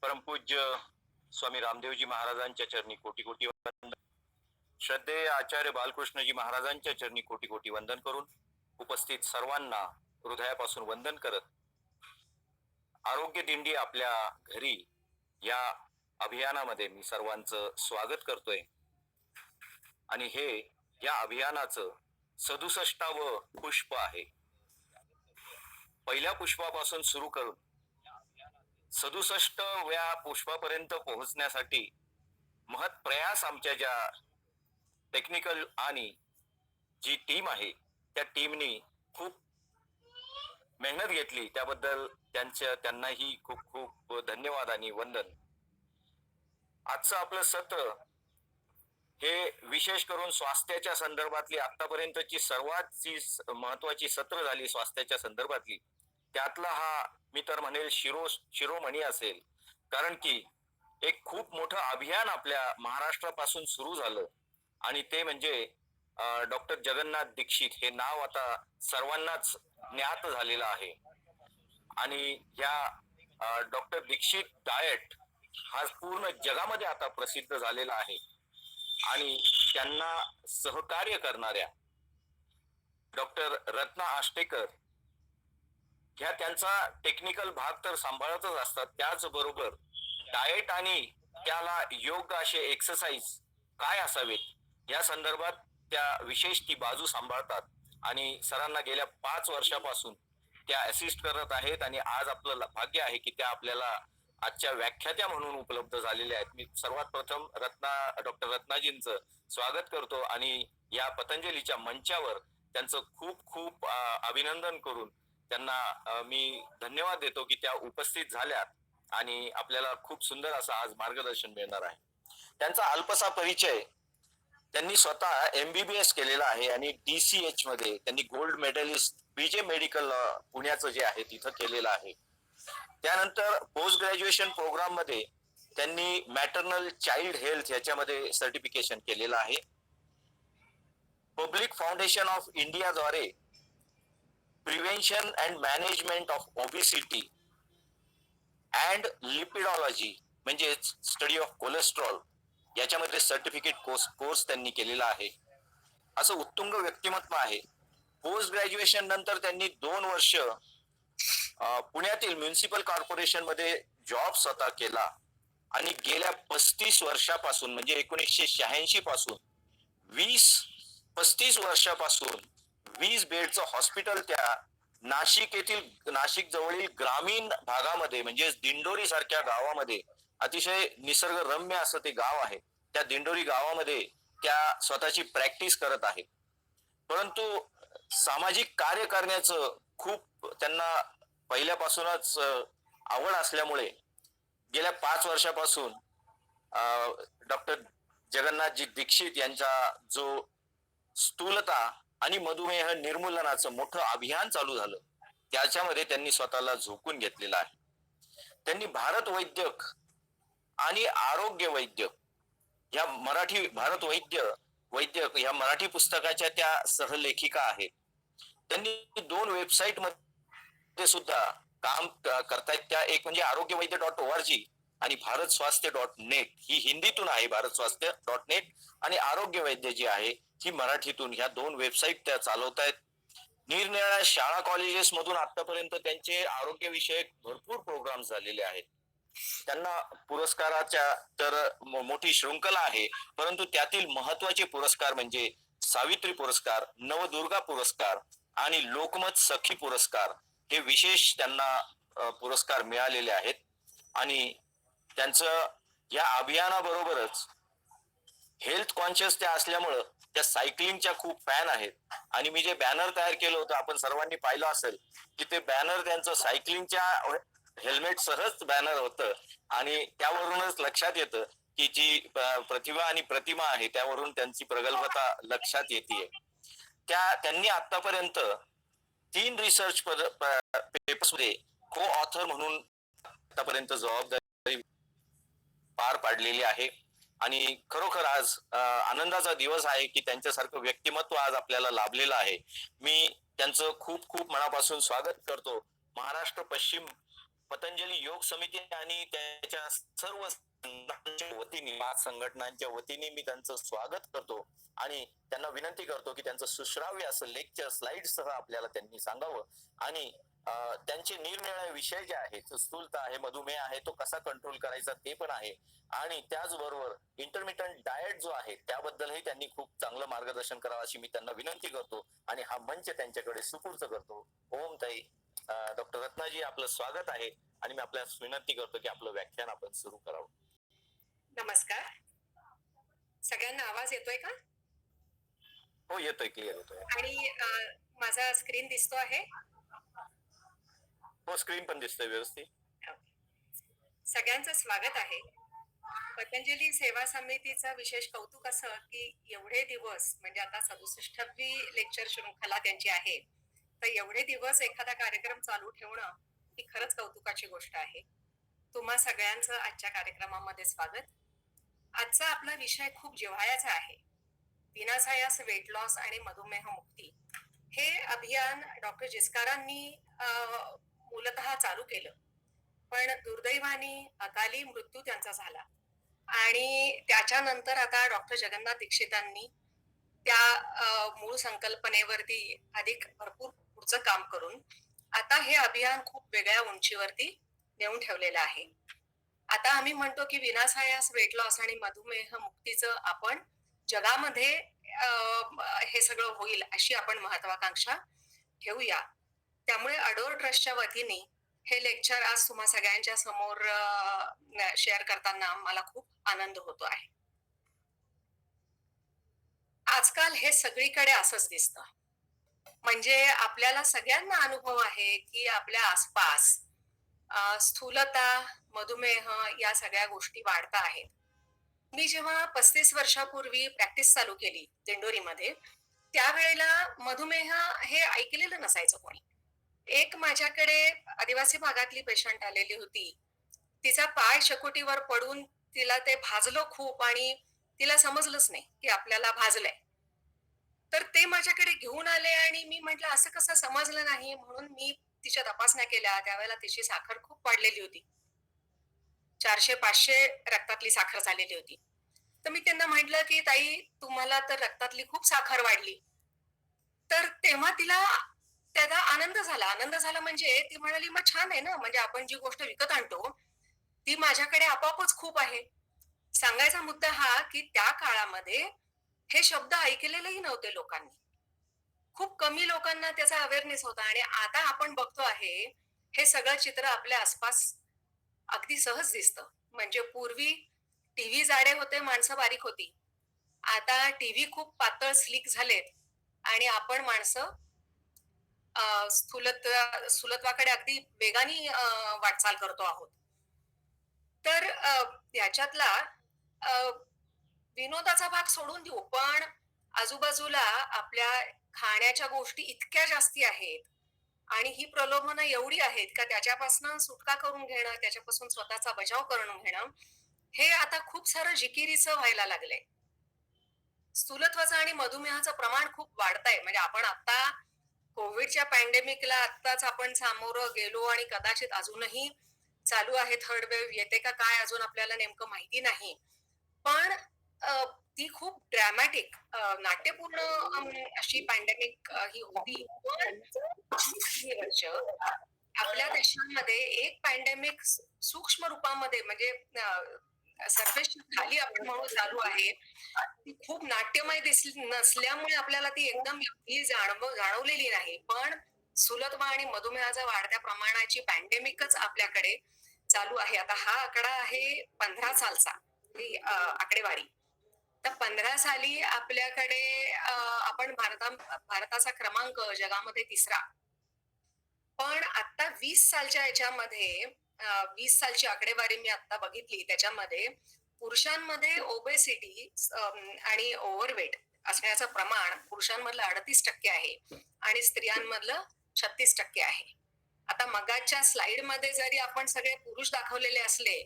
परमपूज्य स्वामी रामदेवजी महाराजांच्या चरणी कोटी कोटी वंदन. श्रद्धेय आचार्य बालकृष्णजी महाराजांच्या चरणी कोटी कोटी वंदन करून उपस्थित सर्वांना हृदयापासून वंदन करत, आरोग्य दिंडी आपल्या घरी या अभियानामध्ये मी सर्वांचं स्वागत करतोय. आणि हे या अभियानाचं 67व पुष्प आहे. पहिल्या पुष्पापासून सुरू करून 67व्या पुष्पापर्यंत पोहोचण्यासाठी महत् प्रयास आमच्या ज्या टेक्निकल आणि जी टीम आहे त्या टीमनी खूप मेहनत घेतली, त्याबद्दल त्यांनाही खूप खूप धन्यवाद आणि वंदन. आजचं आपलं सत्र हे विशेष करून स्वास्थ्याच्या संदर्भातली आतापर्यंतची सर्वात महत्वाची सत्र झाली स्वास्थ्याच्या संदर्भातली. त्यातला हा मी तर म्हणेल शिरोमणी असेल, कारण की एक खूप मोठं अभियान आपल्या महाराष्ट्रापासून सुरू झालं आणि ते म्हणजे डॉक्टर जगन्नाथ दीक्षित हे नाव आता सर्वांनाच ज्ञात झालेलं आहे. आणि या डॉक्टर दीक्षित डाएट हा पूर्ण जगामध्ये आता प्रसिद्ध झालेला आहे. आणि त्यांना सहकार्य करणाऱ्या डॉक्टर रत्ना आष्टेकर ह्या त्यांचा टेक्निकल भाग तर सांभाळतच असतात, त्याचबरोबर डाएट आणि त्याला योग्य असे एक्सरसाइज काय असावेत या संदर्भात त्या विशेष ती बाजू सांभाळतात आणि सरांना गेल्या 5 वर्षापासून त्या असिस्ट करत आहेत. आणि आज आपलं भाग्य आहे की त्या आपल्याला आजच्या व्याख्यात्या म्हणून उपलब्ध झालेल्या आहेत. मी सर्वात प्रथम डॉक्टर रत्नाजींचं स्वागत करतो आणि या पतंजलीच्या मंचावर त्यांचं खूप खूप अभिनंदन करून त्यांना मी धन्यवाद देतो की त्या उपस्थित झाल्यात आणि आपल्याला खूप सुंदर असं आज मार्गदर्शन मिळणार आहे. त्यांचा अल्पसा परिचय, त्यांनी स्वतः MBBS केलेला आहे आणि DCH मध्ये त्यांनी गोल्ड मेडलिस्ट BJ मेडिकल पुण्याचं जे आहे तिथं केलेलं आहे. त्यानंतर पोस्ट ग्रॅज्युएशन प्रोग्राम मध्ये त्यांनी मॅटर्नल चाइल्ड हेल्थ याच्यामध्ये सर्टिफिकेशन केलेलं आहे. पब्लिक फाउंडेशन ऑफ इंडिया द्वारे prevention and management of obesity and lipidology म्हणजे स्टडी ऑफ कोलेस्ट्रॉल याच्यामध्ये सर्टिफिकेट कोर्स त्यांनी केलेला आहे. असं उत्तुंग व्यक्तिमत्व आहे. पोस्ट ग्रॅज्युएशन नंतर त्यांनी 2 वर्ष पुण्यातील म्युनिसिपल कॉर्पोरेशन मध्ये जॉब स्वतः केला आणि गेल्या 35 वर्षापासून म्हणजे 1986 पासून 35 वर्षापासून 20 बेडचं हॉस्पिटल त्या नाशिक जवळील ग्रामीण भागामध्ये म्हणजे दिंडोरी सारख्या गावामध्ये, अतिशय निसर्गरम्य असं ते गाव आहे, त्या दिंडोरी गावामध्ये त्या स्वतःची प्रॅक्टिस करत आहे. परंतु सामाजिक कार्य करण्याचं खूप त्यांना पहिल्यापासूनच आवड असल्यामुळे गेल्या 5 वर्षापासून डॉक्टर जगन्नाथजी दीक्षित यांचा जो स्थूलता आणि मधुमेह निर्मूलनाचं मोठं अभियान चालू झालं त्याच्यामध्ये त्यांनी स्वतःला झोकून घेतलेला आहे. त्यांनी भारत वैद्यक आणि आरोग्य वैद्यक या वैद्यक या मराठी पुस्तकाच्या त्या सहलेखिका आहेत. त्यांनी 2 वेबसाईट मध्ये सुद्धा काम करतायत. त्या एक म्हणजे आरोग्यवैद्य.org आणि भारतस्वास्थ्य.net ही हिंदीतून आहे, भारतस्वास्थ्य.net, आणि आरोग्य वैद्य जी आहे ही मराठीतून. ह्या 2 वेबसाईट त्या चालवतायत. निरनिराळ्या शाळा कॉलेजेस मधून आतापर्यंत त्यांचे आरोग्य विषयक भरपूर प्रोग्राम झालेले आहेत. त्यांना पुरस्काराच्या तर मोठी शृंखला आहे, परंतु त्यातील महत्वाचे पुरस्कार म्हणजे सावित्री पुरस्कार, नवदुर्गा पुरस्कार आणि लोकमत सखी पुरस्कार हे विशेष त्यांना पुरस्कार मिळालेले आहेत. आणि त्यांचं या अभियानाबरोबरच हेल्थ कॉन्शियस त्या असल्यामुळं त्या सायकलिंगच्या खूप फॅन आहेत. आणि मी जे बॅनर तयार केलं होतं आपण सर्वांनी पाहिलं असेल की ते बॅनर त्यांचं सायकलिंगच्या हेल्मेट सहज बॅनर होतं आणि त्यावरूनच लक्षात येतं की जी प्रतिभा आणि प्रतिमा आहे त्यावरून त्यांची प्रगल्भता लक्षात येते. त्यांनी आतापर्यंत 3 रिसर्च पेपर्स मध्ये को ऑथर म्हणून आतापर्यंत जबाबदारी पार पाडलेली आहे. आणि खरोखर आज आनंदाचा दिवस आहे की त्यांच्यासारखं व्यक्तिमत्व आज आपल्याला लाभलेलं आहे. मी त्यांचं खूप खूप मनापासून स्वागत करतो. महाराष्ट्र पश्चिम पतंजली योग समिती आणि त्याच्या सर्व संघटनांच्या वतीने 5 संघटनांच्या वतीने मी त्यांचं स्वागत करतो आणि त्यांना विनंती करतो की त्यांचं सुश्राव्य असं लेक्चर स्लाइड्ससह आपल्याला त्यांनी सांगावं आणि त्यांचे निरनिराळे विषय जे आहेत, स्थूलता आहे, मधुमेह आहे, तो कसा कंट्रोल करायचा ते पण आहे आणि त्याचबरोबर इंटरमिटंट डाएट जो आहे त्याबद्दलही त्यांनी खूप चांगलं मार्गदर्शन करावं अशी मी त्यांना विनंती करतो आणि हा मंच त्यांच्याकडे सुपूर्द करतो. ओम ताई. डॉक्टर रत्नाजी, आपलं स्वागत आहे आणि मी आपल्यास विनंती करतो की आपलं व्याख्यान आपण सुरू करावं. नमस्कार. सगळ्यांना आवाज येतोय का? हो, येतोय, क्लिअर येतोय. आणि माझा स्क्रीन दिसतो आहे? हो, स्क्रीन पण दिसतोय व्यवस्थित. सगळ्यांचं स्वागत आहे. पतंजली सेवा समितीचं विशेष कौतुक असं की एवढे दिवस म्हणजे आता 67वी लेक्चर शृंखला त्यांची आहे. तर एवढे दिवस एखादा कार्यक्रम चालू ठेवणं ही खरंच कौतुकाची गोष्ट आहे. तुम्हा सगळ्यांचं आजच्या कार्यक्रमामध्ये स्वागत. आजचा आपला विषय खूप जिव्हाळ्याचा आहे. विनासायास वेट लॉस आणि मधुमेह मुक्ती हे अभियान डॉक्टर जिचकारांनी मूलतः चालू केलं, पण दुर्दैवाने अकाली मृत्यू त्यांचा झाला आणि त्याच्यानंतर आता डॉक्टर जगन्नाथ दीक्षितांनी त्या मूळ संकल्पनेवरती अधिक भरपूर पुढचं काम करून आता हे अभियान खूप वेगळ्या उंचीवरती नेऊन ठेवलेलं आहे. आता आम्ही म्हणतो की विनासायास वेट लॉस आणि मधुमेह मुक्तीचं आपण जगामध्ये हे सगळं होईल अशी आपण महत्वाकांक्षा ठेवूया. त्यामुळे अडोर ट्रस्टच्या वतीने हे लेक्चर आज तुम्हा सगळ्यांच्या समोर शेअर करताना मला खूप आनंद होतो आहे. आजकाल हे सगळीकडे असंच दिसतं. म्हणजे आपल्याला सगळ्यांना अनुभव आहे की आपल्या आसपास स्थूलता, मधुमेह या सगळ्या गोष्टी वाढता आहेत. मी जेव्हा 35 वर्षापूर्वी प्रॅक्टिस चालू केली दिंडोरीमध्ये, त्यावेळेला मधुमेह हे ऐकलेलं नसायचं कोणी. एक माझ्याकडे आदिवासी भागातली पेशंट आलेली होती. तिचा पाय शेकोटीवर पडून तिला ते भाजलं खूप आणि तिला समजलंच नाही की आपल्याला भाजलंय. तर ते माझ्याकडे घेऊन आले आणि मी म्हटलं असं कसं समजलं नाही, म्हणून मी तिच्या तपासण्या केल्या. त्यावेळेला तिची साखर खूप वाढलेली होती. 400-500 रक्तातली साखर झालेली होती. तर मी त्यांना म्हटलं की ताई, तुम्हाला तर रक्तातली खूप साखर वाढली. तर तेव्हा तिला त्याचा आनंद झाला म्हणजे ती म्हणाली, मग छान आहे ना, म्हणजे आपण जी गोष्ट विकत आणतो ती माझ्याकडे आपोआपच खूप आहे. सांगायचा मुद्दा हा की त्या काळामध्ये हे शब्द ऐकलेलेही नव्हते लोकांनी. खूप कमी लोकांना त्याचा अवेअरनेस होता आणि आता आपण बघतो आहे हे सगळं चित्र आपल्या आसपास अगदी सहज दिसतं. म्हणजे पूर्वी टीव्ही जाडे होते, माणसं बारीक होती. आता टीव्ही खूप पातळ स्लिक झालेत आणि आपण माणसं स्थूलत्वाकडे अगदी वेगाने वाटचाल करतो आहोत. तर याच्यातला अ, विनोदाचा भाग सोडून देऊ, पण आजूबाजूला आपल्या खाण्याच्या गोष्टी इतक्या जास्ती आहेत आणि ही प्रलोभनं एवढी आहेत का त्याच्यापासून सुटका करून घेणं, त्याच्यापासून स्वतःचा बचाव करून घेणं, हे आता खूप सारं जिकिरीचं व्हायला लागलंय. स्थूलत्वाचं आणि मधुमेहाचं प्रमाण खूप वाढतंय. म्हणजे आपण आता कोविडच्या पॅन्डेमिकला आत्ताच आपण सामोरं गेलो आणि कदाचित अजूनही चालू आहे थर्ड वेव्ह, येते का काय अजून आपल्याला नेमकं माहिती नाही. पण ती खूप ड्रॅमॅटिक नाट्यपूर्ण अशी पॅन्डेमिक ही होती. पण ही वर्ष आपल्या देशामध्ये एक पॅन्डेमिक सूक्ष्म रूपामध्ये म्हणजे सरफेसच्या खाली आपण म्हणून चालू आहे. ती खूप नाट्यमय नसल्यामुळे आपल्याला ती एकदम ही जाणवलेली नाही. पण सुलथवा आणि मधुमेहाच्या वाढत्या प्रमाणाची पॅन्डेमिकच आपल्याकडे चालू आहे. आता हा आकडा आहे 15 सालचा, ही आकडेवारी. तर 15 साली आपल्याकडे आपण भारताचा क्रमांक जगामध्ये 3रा. पण आता 20 सालच्या याच्यामध्ये 20 सालची आकडेवारी मी आता बघितली, त्याच्यामध्ये पुरुषांमध्ये ओबेसिटी आणि ओव्हरवेट असण्याचं प्रमाण पुरुषांमधलं 38% आहे आणि स्त्रियांमधलं 36% आहे. आता मगाच्या स्लाइड मध्ये जरी आपण सगळे पुरुष दाखवलेले असले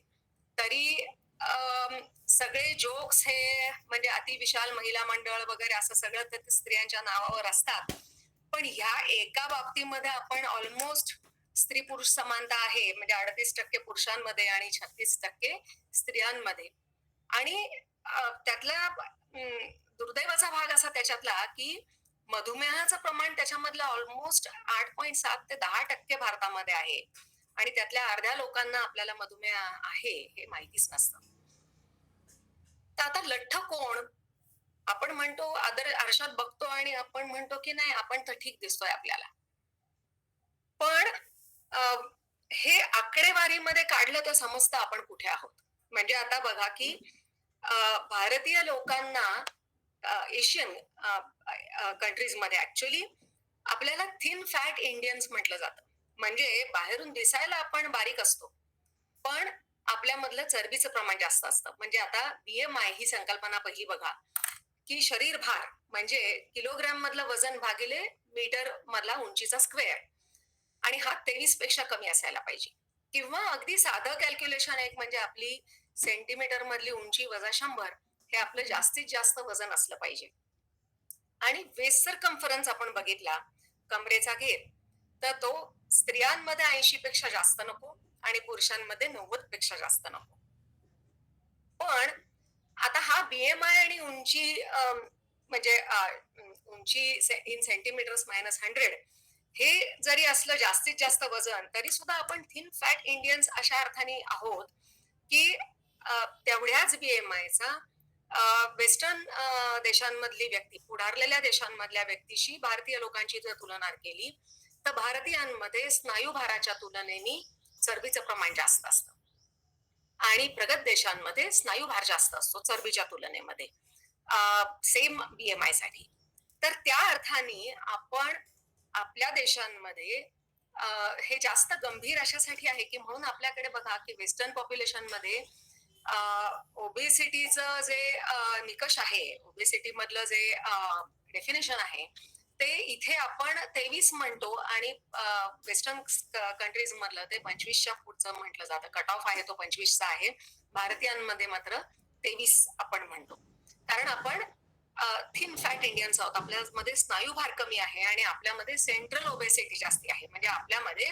तरी सगळे जोक्स हे म्हणजे अतिविशाल महिला मंडळ वगैरे असं सगळं तर स्त्रियांच्या नावावर असतात. पण ह्या एका बाबतीमध्ये आपण ऑलमोस्ट स्त्री पुरुष समानता आहे, म्हणजे 38% पुरुषांमध्ये आणि 36% स्त्रियांमध्ये. आणि त्यातला दुर्दैवाचा भाग असा त्याच्यातला, की मधुमेहाचं प्रमाण त्याच्यामधलं ऑलमोस्ट 8.7 ते 10% भारतामध्ये आहे. आणि त्यातल्या अर्ध्या लोकांना आपल्याला मधुमेह आहे हे माहितीच नसतं. तर आता लठ्ठ कोण? आपण म्हणतो आरशात बघतो आणि आपण म्हणतो, की नाही आपण तर ठीक दिसतोय आपल्याला. पण अ, हे आकडेवारीमध्ये काढलं तर समजतं आपण कुठे आहोत. म्हणजे आता बघा, की भारतीय लोकांना एशियन कंट्रीजमध्ये ॲक्चुअली आपल्याला थिन फॅट इंडियन्स म्हटलं जातं. म्हणजे बाहेरून दिसायला आपण बारीक असतो. पण आपल्यामधलं चरबीचं प्रमाण जास्त असतं. म्हणजे आता BMI ही संकल्पना पहिली बघा, की शरीर भार म्हणजे किलोग्रॅम मधलं वजन भागिले मीटर मधला उंचीचा स्क्वेअर. आणि हा 23 पेक्षा कमी असायला पाहिजे. किंवा अगदी साधं कॅल्क्युलेशन एक म्हणजे आपली सेंटीमीटर मधली उंची वजा 100 हे आपलं जास्तीत जास्त वजन असलं पाहिजे. आणि वेस्ट सर्कम्फरन्स आपण बघितला, कमरेचा घेर, तर तो स्त्रियांमध्ये 80 पेक्षा जास्त नको आणि पुरुषांमध्ये 90 पेक्षा जास्त नको. पण आता हा BMI आणि उंची म्हणजे उंची इन सेंटीमीटर्स मायनस 100 हे जरी असलं जास्तीत जास्त वजन, तरी सुद्धा आपण थिन फॅट इंडियन्स अशा अर्थाने आहोत, की तेवढ्याच BMIचा वेस्टर्न देशांमधली व्यक्ती, पुढारलेल्या देशांमधल्या व्यक्तीशी भारतीय लोकांची जर तुलना केली, तर भारतीयांमध्ये स्नायूभाराच्या तुलनेने चरबीचं प्रमाण जास्त असतं. आणि प्रगत देशांमध्ये स्नायूभार जास्त असतो चरबीच्या तुलनेमध्ये सेम BMI साठी. तर त्या अर्थाने आपण आपल्या देशांमध्ये हे जास्त गंभीर अशासाठी आहे, की म्हणून आपल्याकडे बघा, की वेस्टर्न पॉप्युलेशन मध्ये ओबेसिटीचं जे निकष आहे, ओबेसिटी मधलं जे डेफिनेशन आहे, ते इथे आपण 23 म्हणतो आणि वेस्टर्न कंट्रीज मधलं ते 25च्या पुढचं म्हटलं जातं. कट ऑफ आहे तो 25चा आहे. भारतीयांमध्ये मात्र 23 आपण म्हणतो. कारण आपण थिन फॅट इंडियन्स आहोत. आपल्यामध्ये स्नायूभार कमी आहे आणि आपल्यामध्ये सेंट्रल ओबेसिटी जास्ती आहे. म्हणजे आपल्यामध्ये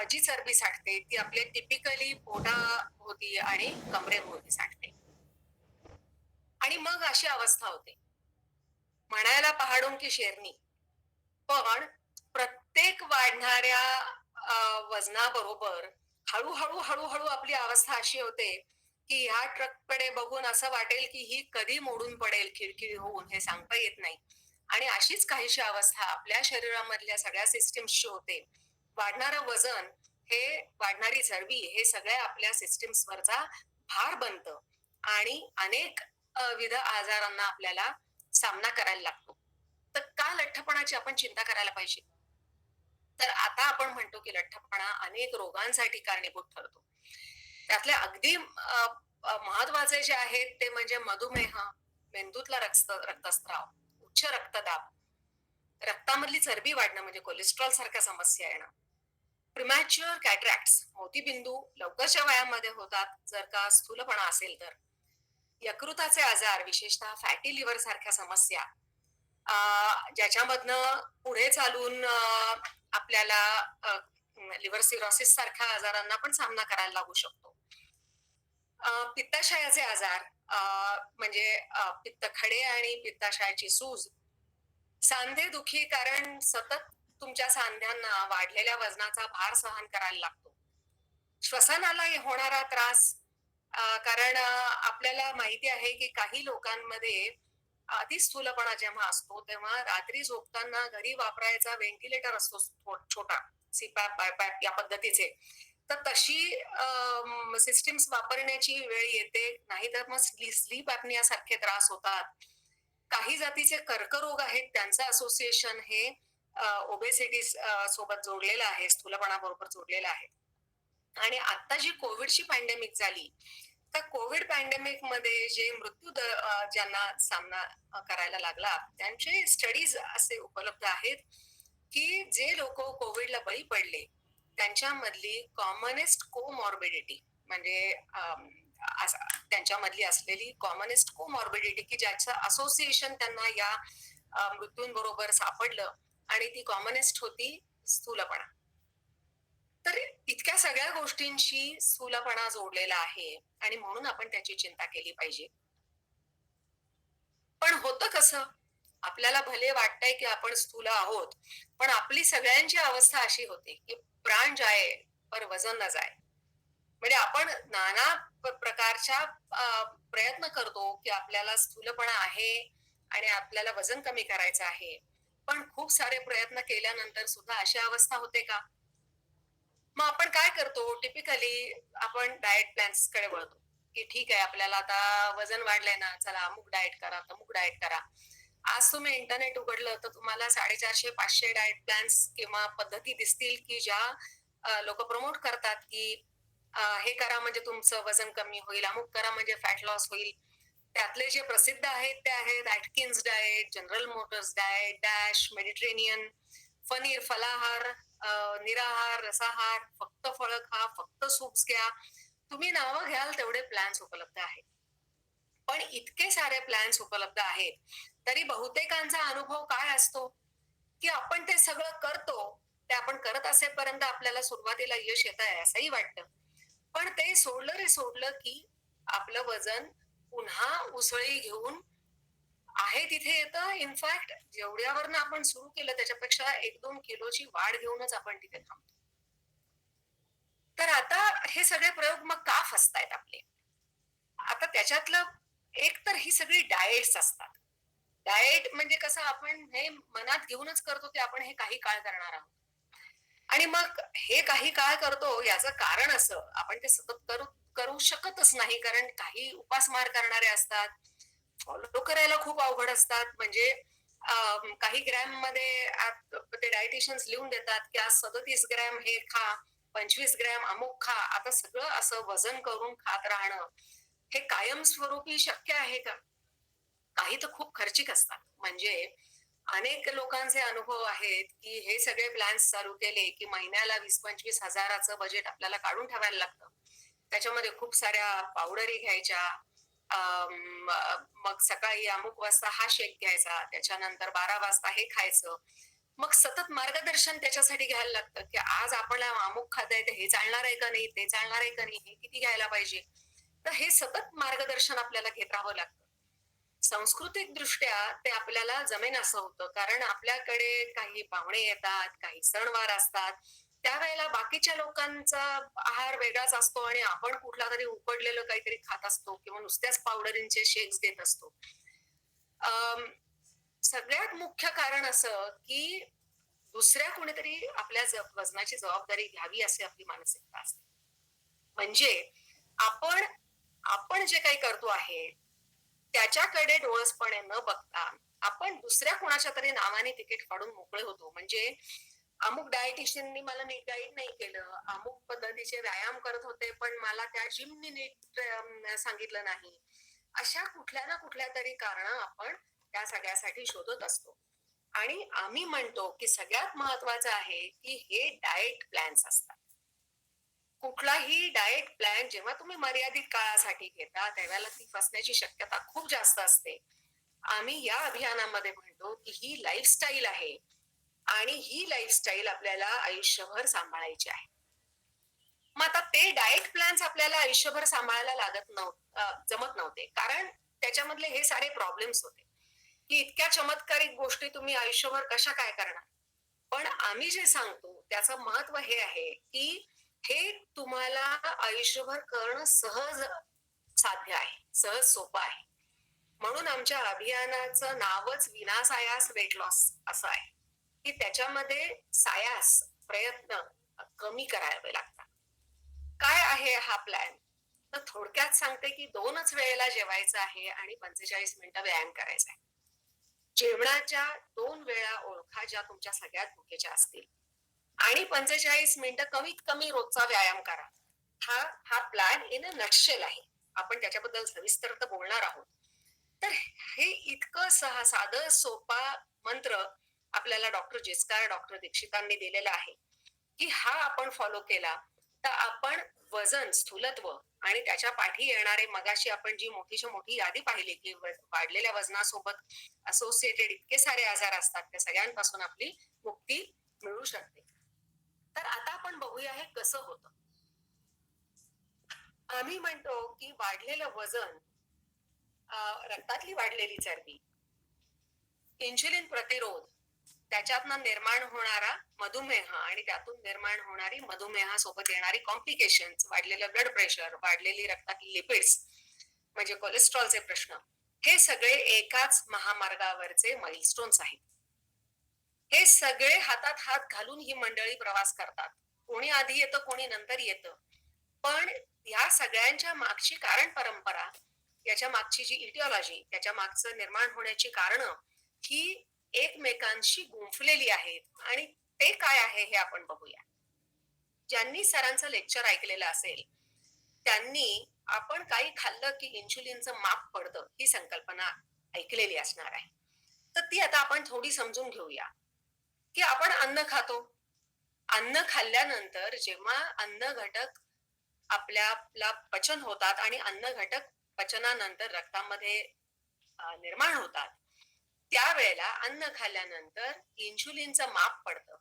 जी चरबी साठते ती आपल्या टिपिकली पोटाभोवती आणि कमरेभोवती साठते. आणि मग अशी अवस्था होते, म्हणायला पहाडों की शेरनी, पण प्रत्येक वाढणाऱ्या वजनाबरोबर हळूहळू हळूहळू आपली अवस्था अशी होते, की ह्या ट्रककडे बघून असं वाटेल, की ही कधी मोडून पडेल खिळखिळी होऊन, हे सांगता येत नाही. आणि अशीच काहीशी अवस्था आपल्या शरीरामधल्या सगळ्या सिस्टीम्सची होते. वाढणारं वजन, हे वाढणारी चरबी, हे सगळ्या आपल्या सिस्टीम्सवरचा भार बनतं आणि अनेक विविध आजारांना आपल्याला सामना करायला लागतो. तर का लठ्ठपणाची आपण चिंता करायला पाहिजे? तर आता आपण म्हणतो, की लठ्ठपणा अनेक रोगांसाठी कारणीभूत ठरतो. त्यातले अगदी महत्वाचे जे आहेत ते म्हणजे मधुमेह, मेंदूतला रक्तस्राव, उच्च रक्तदाब, रक्तामधली चरबी वाढणं म्हणजे कोलेस्ट्रॉल सारख्या समस्या येणं, प्रिमॅच्युअर कॅटरॅक्ट्स, मोतीबिंदू लवकरच्या वयामध्ये होतात जर का स्थूलपणा असेल तर, यकृताचे आजार विशेषतः फॅटी लिव्हर सारख्या समस्या, ज्याच्यामधनं पुढे चालून आपल्याला लिव्हर सिरोसिस सारख्या आजारांना पण सामना करायला लागू शकतो. पित्ताशयाचे आजार, म्हणजे पित्तखडे आणि पित्ताशयाची सूज, सांधेदुखी कारण सतत तुमच्या सांध्यांना वाढलेल्या वजनाचा भार सहन करायला लागतो. श्वसनाला होणारा त्रास, कारण आपल्याला माहिती आहे, की काही लोकांमध्ये अतिस्थूलपणा जेव्हा असतो, तेव्हा रात्री झोपताना घरी वापरायचा व्हेंटिलेटर असतो छोटा, सीपॅप, बायपॅप या पद्धतीचे. तर तशी सिस्टीम्स वापरण्याची वेळ येते, नाहीतर मग स्लीप ॲपनिया सारखे त्रास होतात. काही जातीचे कर्करोग आहेत, त्यांचं असोसिएशन हे ओबेसिटी सोबत जोडलेलं आहे, स्थूलपणाबरोबर जोडलेलं आहे. आणि आता जी कोविडची पॅन्डेमिक झाली, तर कोविड पॅन्डेमिक मध्ये जे ज्यांना सामना करायला लागला, त्यांचे स्टडीज असे उपलब्ध आहेत, की जे लोक कोविडला बळी पडले त्यांच्यामधली कॉमनेस्ट कोमॉर्बिडिटी म्हणजे त्यांच्यामधली असलेली कॉमनेस्ट कोमॉर्बिडिटी, की ज्याचं असोसिएशन त्यांना या मृत्यूंबरोबर सापडलं आणि ती कॉमनेस्ट होती स्थूलपणा. तर इतक्या सगळ्या गोष्टींशी स्थूलपणा जोडलेला आहे आणि म्हणून आपण त्याची चिंता केली पाहिजे. पण होतं कसं? आपल्याला भले वाटतंय की आपण स्थूल आहोत, पण आपली सगळ्यांची अवस्था अशी होते की प्राण जाए पर वजन न जाए. म्हणजे आपण नाना प्रकारच्या प्रयत्न करतो की आपल्याला स्थूलपणा आहे आणि आपल्याला वजन कमी करायचं आहे. पण खूप सारे प्रयत्न केल्यानंतर सुद्धा अशी अवस्था होते का? मग आपण काय करतो टिपिकली आपण डाएट प्लॅन्सकडे वळतो, की ठीक आहे आपल्याला आता वजन वाढलंय ना, चला अमुक डाएट करा, तमुक डाएट करा. आज तुम्ही इंटरनेट उघडलं तर तुम्हाला 450-500 डाएट प्लॅन्स किंवा पद्धती दिसतील, की ज्या लोकं प्रमोट करतात, की हे करा म्हणजे तुमचं वजन कमी होईल, अमुक करा म्हणजे फॅट लॉस होईल. त्यातले जे प्रसिद्ध आहेत ते आहेत Atkins diet, General Motors diet, DASH, Mediterranean, paneer, फलाहार, निराहार, रसाहार, फक्त फळं खा, फक्त सूप्स घ्या. तुम्ही नावं घ्याल तेवढे प्लॅन्स उपलब्ध आहेत. पण इतके सारे प्लॅन्स उपलब्ध आहेत, तरी बहुतेकांचा अनुभव काय असतो, की आपण ते सगळं करतो. ते आपण करत असेपर्यंत आपल्याला सुरुवातीला यश येतंय असंही वाटतं. पण ते सोडलं रे सोडलं, की आपलं वजन पुन्हा उसळी घेऊन आहे तिथे येतं. इनफॅक्ट जेवढ्यावरनं आपण सुरू केलं त्याच्यापेक्षा 1-2 किलोची वाढ घेऊनच आपण तिथे थांबतो. तर आता हे सगळे प्रयोग मग का फसतायत आपले? आता त्याच्यातलं एक तर ही सगळी डाएट्स असतात. डाएट म्हणजे कसं आपण हे मनात घेऊनच करतो, की आपण हे काही काळ करणार आहोत. आणि मग हे काही काळ करतो याचं कारण असं, आपण ते सतत करू करू शकतच नाही. कारण काही उपासमार करणारे असतात. फॉलो करायला खूप अवघड असतात. म्हणजे काही ग्रॅममध्ये ते डायटिशियन्स लिहून देतात, की आज 37 ग्रॅम हे खा, 25 ग्रॅम अमुक खा. आता सगळं असं वजन करून खात राहणं, हे कायमस्वरूपी शक्य आहे का? काही तर खूप खर्चिक असतात. म्हणजे अनेक लोकांचे अनुभव आहेत, की हे सगळे प्लॅन्स चालू केले, की महिन्याला 20-25 हजाराचं बजेट आपल्याला काढून ठेवायला लागतं. त्याच्यामध्ये खूप साऱ्या पावडरी घ्यायच्या. मग सकाळी अमुक वाजता हा शेक घ्यायचा, त्याच्यानंतर 12 वाजता हे खायचं. मग सतत मार्गदर्शन त्याच्यासाठी घ्यायला लागतं, की आज आपल्याला अमुक खाताय तर हे चालणार आहे का नाही? ते चालणार आहे का नाही? हे किती घ्यायला पाहिजे? तर हे सतत मार्गदर्शन आपल्याला घेत राहावं लागतं. सांस्कृतिक दृष्ट्या ते आपल्याला जमेन असं होतं. कारण आपल्याकडे काही पाहुणे येतात, काही सणवार असतात. त्यावेळेला बाकीच्या लोकांचा आहार वेगळाच असतो आणि आपण कुठलातरी उकडलेलं काहीतरी खात असतो किंवा नुसत्याच पावडरींचे शेक्स देत असतो. अं, सगळ्यात मुख्य कारण असं, की दुसऱ्या कोणीतरी आपल्या वजनाची जबाबदारी घ्यावी अशी आपली मानसिकता असते. म्हणजे आपण आपण जे काही करतो आहे, त्याच्याकडे डोळसपणे न बघता आपण दुसऱ्या कोणाच्या तरी नावाने तिकीट फाडून मोकळे होतो. म्हणजे अमुक डायटिशियननी मला नीट गाईड नाही केलं, अमुक पद्धतीचे व्यायाम करत होते, पण मला त्या जिमनी नीट सांगितलं नाही. अशा कुठल्या ना कुठल्या तरी कारणं आपण त्या सगळ्यासाठी शोधत असतो. आणि आम्ही म्हणतो, की सगळ्यात महत्वाचं आहे, की हे डाएट प्लॅन्स असतात. कुठलाही डाएट प्लॅन जेव्हा तुम्ही मर्यादित काळासाठी घेता, त्यावेळेला ती फसण्याची शक्यता खूप जास्त असते. आम्ही या अभियानामध्ये म्हणतो, की ही लाईफस्टाईल आहे आणि ही लाईफस्टाईल आपल्याला आयुष्यभर सांभाळायची आहे. मग आता ते डाएट प्लॅन्स आपल्याला आयुष्यभर सांभाळायला जमत नव्हते. कारण त्याच्यामधले हे सारे प्रॉब्लेम्स होते, की इतक्या चमत्कारिक गोष्टी तुम्ही आयुष्यभर कशा काय करणार? पण आम्ही जे सांगतो त्याचं महत्व हे आहे, की हे तुम्हाला आयुष्यभर करणं सहज साध्य आहे, सहज सोपं आहे. म्हणून आमच्या अभियानाचं नावच विनासायास वेट लॉस असं आहे, की त्याच्यामध्ये सायास, प्रयत्न कमी करावे लागतात. काय आहे हा प्लॅन? तर थोडक्यात सांगते, की 2च वेळेला जेवायचं आहे आणि 45 मिनिटं व्यायाम करायचा आहे. जेवणाच्या 2 वेळा ओळखा ज्या तुमच्या सगळ्यात भुकेच्या असतील आणि 45 मिनिटं कमीत कमी रोजचा व्यायाम करा. हा हा प्लॅन इन अ नटशेल आहे. आपण त्याच्याबद्दल सविस्तर तर बोलणार आहोत. तर हे इतकं साधं सोपा मंत्र आपल्याला डॉक्टर जिचकार, डॉक्टर दीक्षितांनी दिलेला आहे, की हा आपण फॉलो केला तर आपण वजन, स्थूलत्व आणि त्याच्या पाठी येणारे मगाशी आपण जी मोठीच्या मोठी यादी पाहिली, की वाढलेल्या वजनासोबत असोसिएटेड इतके सारे आजार असतात, त्या सगळ्यांपासून आपली मुक्ती मिळू शकते. तर आता आपण बघूया हे कसं होतं. आम्ही म्हणतो की वाढलेलं वजन, रक्तातली वाढलेली चरबी, इन्शुलिन प्रतिरोध, त्याच्यातनं निर्माण होणारा मधुमेह आणि त्यातून निर्माण होणारी मधुमेहासोबत येणारी कॉम्प्लिकेशन्स, वाढलेलं ब्लड प्रेशर, वाढलेली रक्तातली लिपिड्स म्हणजे कोलेस्ट्रॉलचे प्रश्न, हे सगळे एकाच महामार्गावरचे माइलस्टोन्स आहेत. हे सगळे हातात हात घालून ही मंडळी प्रवास करतात. कोणी आधी येतं, कोणी नंतर येतं. पण या सगळ्यांच्या मागची कारण परंपरा, याच्या मागची जी इटिओलॉजी, त्याच्या मागचं निर्माण होण्याची कारणं ही एकमेकांशी गुंफलेली आहेत आणि ते काय आहे हे आपण बघूया. ज्यांनी सरांचं लेक्चर ऐकलेलं असेल, त्यांनी आपण काही खाल्लं की इन्शुलिनचं माप पडतं ही संकल्पना ऐकलेली असणार आहे. तर ती आता आपण थोडी समजून घेऊया, की आपण अन्न खातो. अन्न खाल्ल्यानंतर जेव्हा अन्न घटक आपल्याला पचन होतात आणि अन्न घटक पचनानंतर रक्तामध्ये निर्माण होतात, त्यावेळेला अन्न खाल्ल्यानंतर इन्शुलिनचं माप पडतं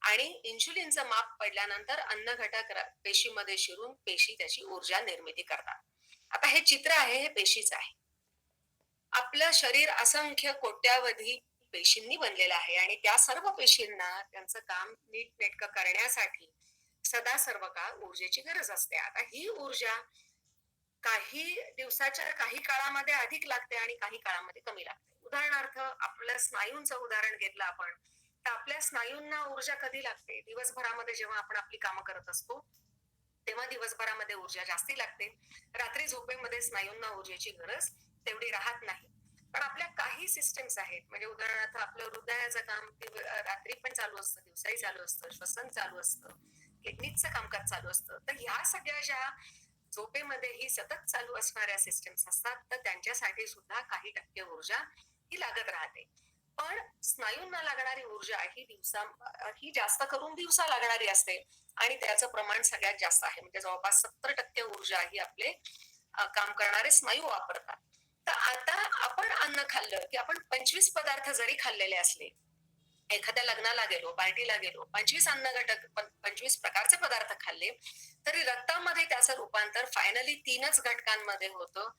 आणि इन्शुलिनचं माप पडल्यानंतर अन्न घटक पेशीमध्ये शिरून पेशी त्याची ऊर्जा निर्मिती करतात. आता हे चित्र आहे, हे पेशीचं आहे. आपलं शरीर असंख्य कोट्यावधी पेशींनी बनलेलं आहे आणि त्या सर्व पेशींना त्यांचं काम नीटनेटकं करण्यासाठी सदा सर्व काळ ऊर्जेची गरज असते. आता ही ऊर्जा काही दिवसाच्या काही काळामध्ये अधिक लागते आणि काही काळामध्ये कमी लागते. उदाहरणार्थ आपल्या स्नायूंचं उदाहरण घेतलं आपण, तर आपल्या स्नायूंना ऊर्जा कधी लागते? दिवसभरामध्ये जेव्हा आपण आपली कामं करत असतो तेव्हा दिवसभरामध्ये ऊर्जा जास्ती लागते. रात्री झोपेमध्ये स्नायूंना ऊर्जेची गरज तेवढी राहत नाही. पण आपल्या काही सिस्टम्स आहेत, म्हणजे उदाहरणार्थ आपलं हृदयाचं काम रात्री पण चालू असतं, दिवसाही चालू असतं, श्वसन चालू असतं, किडनीचं कामकाज चालू असतं. तर ह्या सगळ्या ज्या झोपेमध्ये ही सतत चालू असणाऱ्या सिस्टम्स असतात, तर त्यांच्यासाठी सुद्धा काही टक्के ऊर्जा ही लागत राहते. पण स्नायूंना लागणारी ऊर्जा ही जास्त करून दिवसा लागणारी असते आणि त्याचं प्रमाण सगळ्यात जास्त आहे. म्हणजे जवळपास 70% ऊर्जा ही आपले काम करणारे स्नायू वापरतात. तर आता आपण अन्न खाल्लं की आपण 25 पदार्थ जरी खाल्लेले असले, एखाद्या लग्नाला गेलो, पार्टीला गेलो, 25 अन्न घटक 25 प्रकारचे पदार्थ खाल्ले, तरी रक्तामध्ये त्याचं रूपांतर फायनली 3च घटकांमध्ये होतं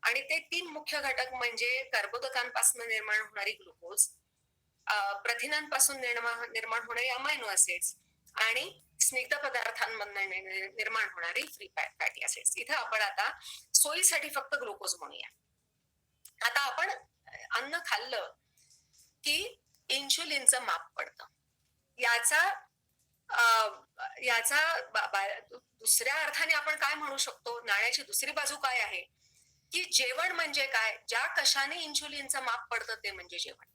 आणि ते 3 मुख्य घटक म्हणजे कर्बोदकांपासून निर्माण होणारी ग्लुकोज, प्रथिनांपासून निर्माण होणारी अमायनो ऍसिड्स आणि स्निग्ध पदार्थांमधून निर्माण होणारी फ्री फॅटी ऍसिड्स. इथं आपण आता सोयीसाठी फक्त ग्लुकोज म्हणूया. आता आपण अन्न खाल्लं की इन्शुलिनचं माप पडतं. याचा याचा दुसऱ्या अर्थाने आपण काय म्हणू शकतो, नाण्याची दुसरी बाजू काय आहे, की जेवण म्हणजे काय? ज्या कशाने इन्शुलिनचं माप पडतं ते म्हणजे जेवण.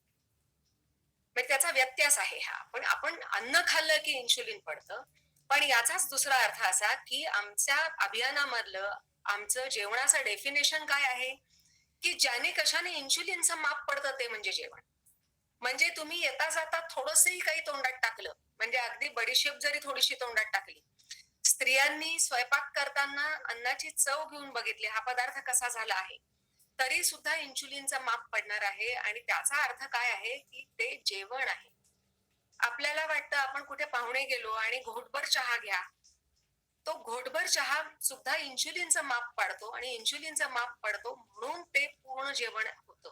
म्हणजे त्याचा व्यत्यास आहे हा. पण आपण अन्न खाल्लं की इन्शुलिन पडतं, पण याचाच दुसरा अर्थ असा की आमच्या अभियानामधलं आमचं जेवणाचं डेफिनेशन काय आहे, की ज्याने कशाने इन्शुलिनचं माप पडतं ते म्हणजे जेवण. म्हणजे तुम्ही येता जाता थोडंसंही काही तोंडात टाकलं, म्हणजे अगदी बडीशेप जरी थोडीशी तोंडात टाकली, स्त्रियांनी स्वयंपाक करताना अन्नाची चव घेऊन बघितली, हा पदार्थ कसा झाला आहे, तरी सुद्धा इन्शुलिनचं माप पडणार आहे आणि त्याचा अर्थ काय आहे, की ते जेवण आहे. आपल्याला वाटतं आपण कुठे पाहुणे गेलो आणि घोटभर चहा घ्या, तो घोटभर चहा सुद्धा इन्शुलिनचं माप पाडतो आणि इन्शुलिनचं माप पडतो म्हणून ते पूर्ण जेवण होतं.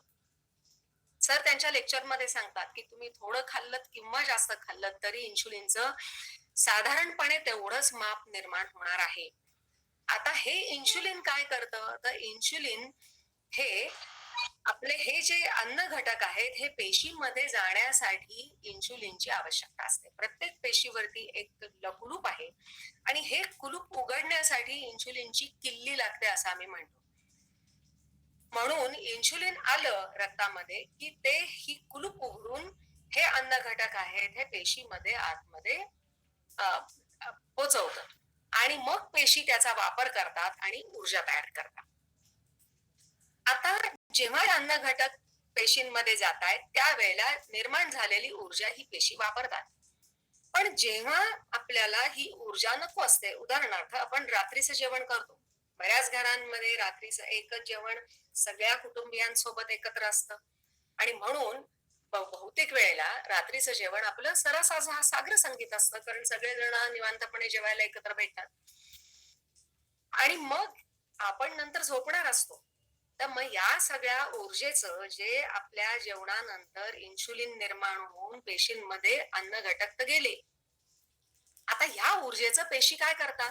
सर त्यांच्या लेक्चरमध्ये सांगतात की तुम्ही थोडं खाल्लं किंवा जास्त खाल्लं तरी इन्शुलिनचं साधारणपणे तेवढंच माप निर्माण होणार आहे. आता हे इन्शुलिन काय करतं, तर इन्शुलिन हे आपले हे जे अन्न घटक आहेत हे पेशीमध्ये जाण्यासाठी इन्शुलिनची आवश्यकता असते. प्रत्येक पेशीवरती एक कुलूप आहे आणि हे कुलूप उघडण्यासाठी इन्शुलिनची किल्ली लागते असं आम्ही म्हणतो. म्हणून इन्शुलिन आलं रक्तामध्ये की ते ही कुलूप उघडून हे अन्न घटक आहेत हे पेशीमध्ये आतमध्ये पोचवतं आणि मग पेशी त्याचा वापर करतात आणि ऊर्जा तयार करतात. आता जेव्हा अन्न घटक पेशींमध्ये जात आहेत त्यावेळेला निर्माण झालेली ऊर्जा ही पेशी वापरतात. पण जेव्हा आपल्याला ही ऊर्जा नको असते, उदाहरणार्थ आपण रात्रीचं जेवण करतो, बऱ्याच घरांमध्ये रात्रीचं एकच जेवण सगळ्या कुटुंबियांसोबत एकत्र असतं आणि म्हणून बहुतेक वेळेला रात्रीचं जेवण आपलं सरस सागर संगीत असतं, कारण सगळेजण निवांतपणे जेवायला एकत्र भेटतात आणि मग आपण नंतर झोपणार असतो. तर मग या सगळ्या ऊर्जेचं जे आपल्या जेवणानंतर इन्शुलिन निर्माण होऊन पेशींमध्ये अन्न घटक तर गेले. आता ह्या ऊर्जेचं पेशी काय करतात?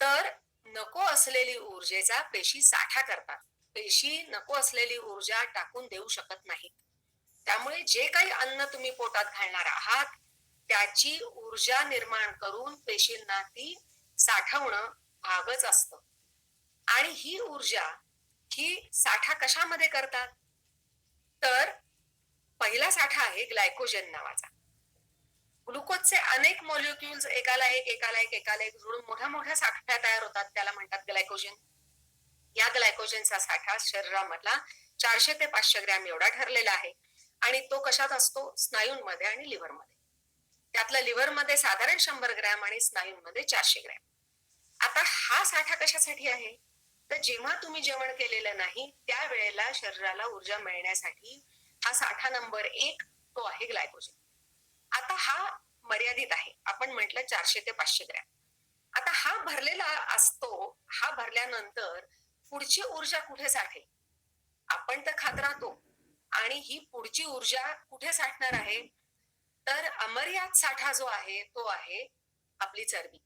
तर नको असलेली ऊर्जेचा पेशी साठा करतात. पेशी नको असलेली ऊर्जा टाकून देऊ शकत नाहीत. त्यामुळे जे काही अन्न तुम्ही पोटात घालणार आहात, त्याची ऊर्जा निर्माण करून पेशींना ती साठवणं भागच असतं. आणि ही ऊर्जा, ही साठा कशामध्ये करतात? तर पहिला साठा आहे ग्लायकोजन नावाचा. ग्लुकोजचे अनेक मॉलिक्युल्स एकाला एक एकाला एक एकाला एक जुळून मोठ्या मोठ्या साठ्या तयार होतात, त्याला म्हणतात ग्लायकोजन. या ग्लायकोजनचा साठा शरीरामधला 400 ते 500 ग्रॅम एवढा ठरलेला आहे आणि तो कशात असतो? स्नायूंमध्ये आणि लिव्हरमध्ये. त्यातलं लिव्हरमध्ये साधारण 100 ग्रॅम आणि स्नायूंमध्ये 400 ग्रॅम. आता हा साठा कशासाठी आहे? तर जेव्हा तुम्ही जेवण केलेलं नाही त्यावेळेला शरीराला ऊर्जा मिळण्यासाठी हा साठा नंबर 1 तो आहे ग्लायकोजन. आता हा मर्यादित आहे. आपण म्हटलं 400 ते 500 ग्रॅम. आता हा भरलेला असतो. हा भरल्यानंतर पुढची ऊर्जा कुठे साठेल? आपण तर खात राहतो आणि ही पुढची ऊर्जा कुठे साठणार आहे? तर अमर्याद साठा जो आहे तो आहे आपली चरबी,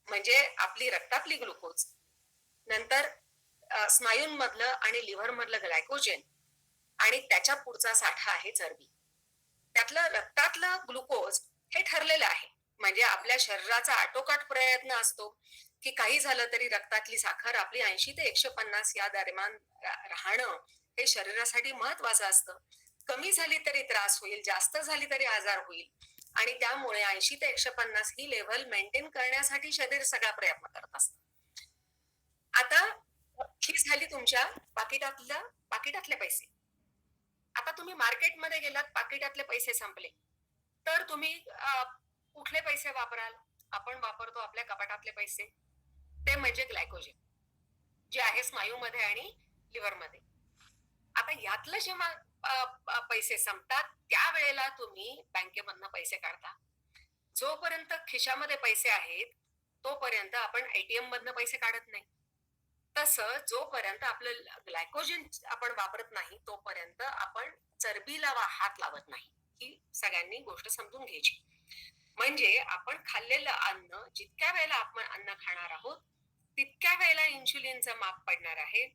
म्हणजे आपली रक्तातली ग्लुकोज, नंतर स्नायूंमधलं आणि लिव्हर मधलं ग्लायकोजन आणि त्याच्या पुढचा साठा आहे चरबी. त्यातलं रक्तातलं ग्लुकोज हे ठरलेलं आहे, म्हणजे आपल्या शरीराचा आटोकाट प्रयत्न असतो की काही झालं तरी रक्तातली साखर आपली 80 ते 150 या दरम्यान राहणं हे शरीरासाठी महत्वाचं असतं. कमी झाली तरी त्रास होईल, जास्त झाली तरी आजार होईल आणि त्यामुळे 80 ते 150 ही लेव्हल मेंटेन करण्यासाठी शरीर सगळा प्रयत्न करत असतं. आता ही झाली तुमच्या पाकिटातले पैसे. आता तुम्ही मार्केटमध्ये गेलात, पाकिटातले पैसे संपले, तर तुम्ही कुठले पैसे वापराल? आपण वापरतो आपल्या कपाटातले पैसे, ते म्हणजे ग्लायकोजन, जे आहे स्नायूमध्ये आणि लिव्हरमध्ये. आता यातलं जेव्हा पैसे संपतात त्यावेळेला तुम्ही बँकेमधनं पैसे काढता. जोपर्यंत खिशामध्ये पैसे आहेत तोपर्यंत आपण एटीएम मधनं पैसे काढत नाही. तसं जोपर्यंत आपलं ग्लायकोजन आपण वापरत नाही तोपर्यंत आपण चरबीला हात लावत नाही. ही सगळ्यांनी गोष्ट समजून घ्यायची. म्हणजे आपण खाल्लेलं अन्न, जितक्या वेळेला आपण अन्न खाणार आहोत तितक्या वेळेला इन्शुलिनचं माप पडणार आहे,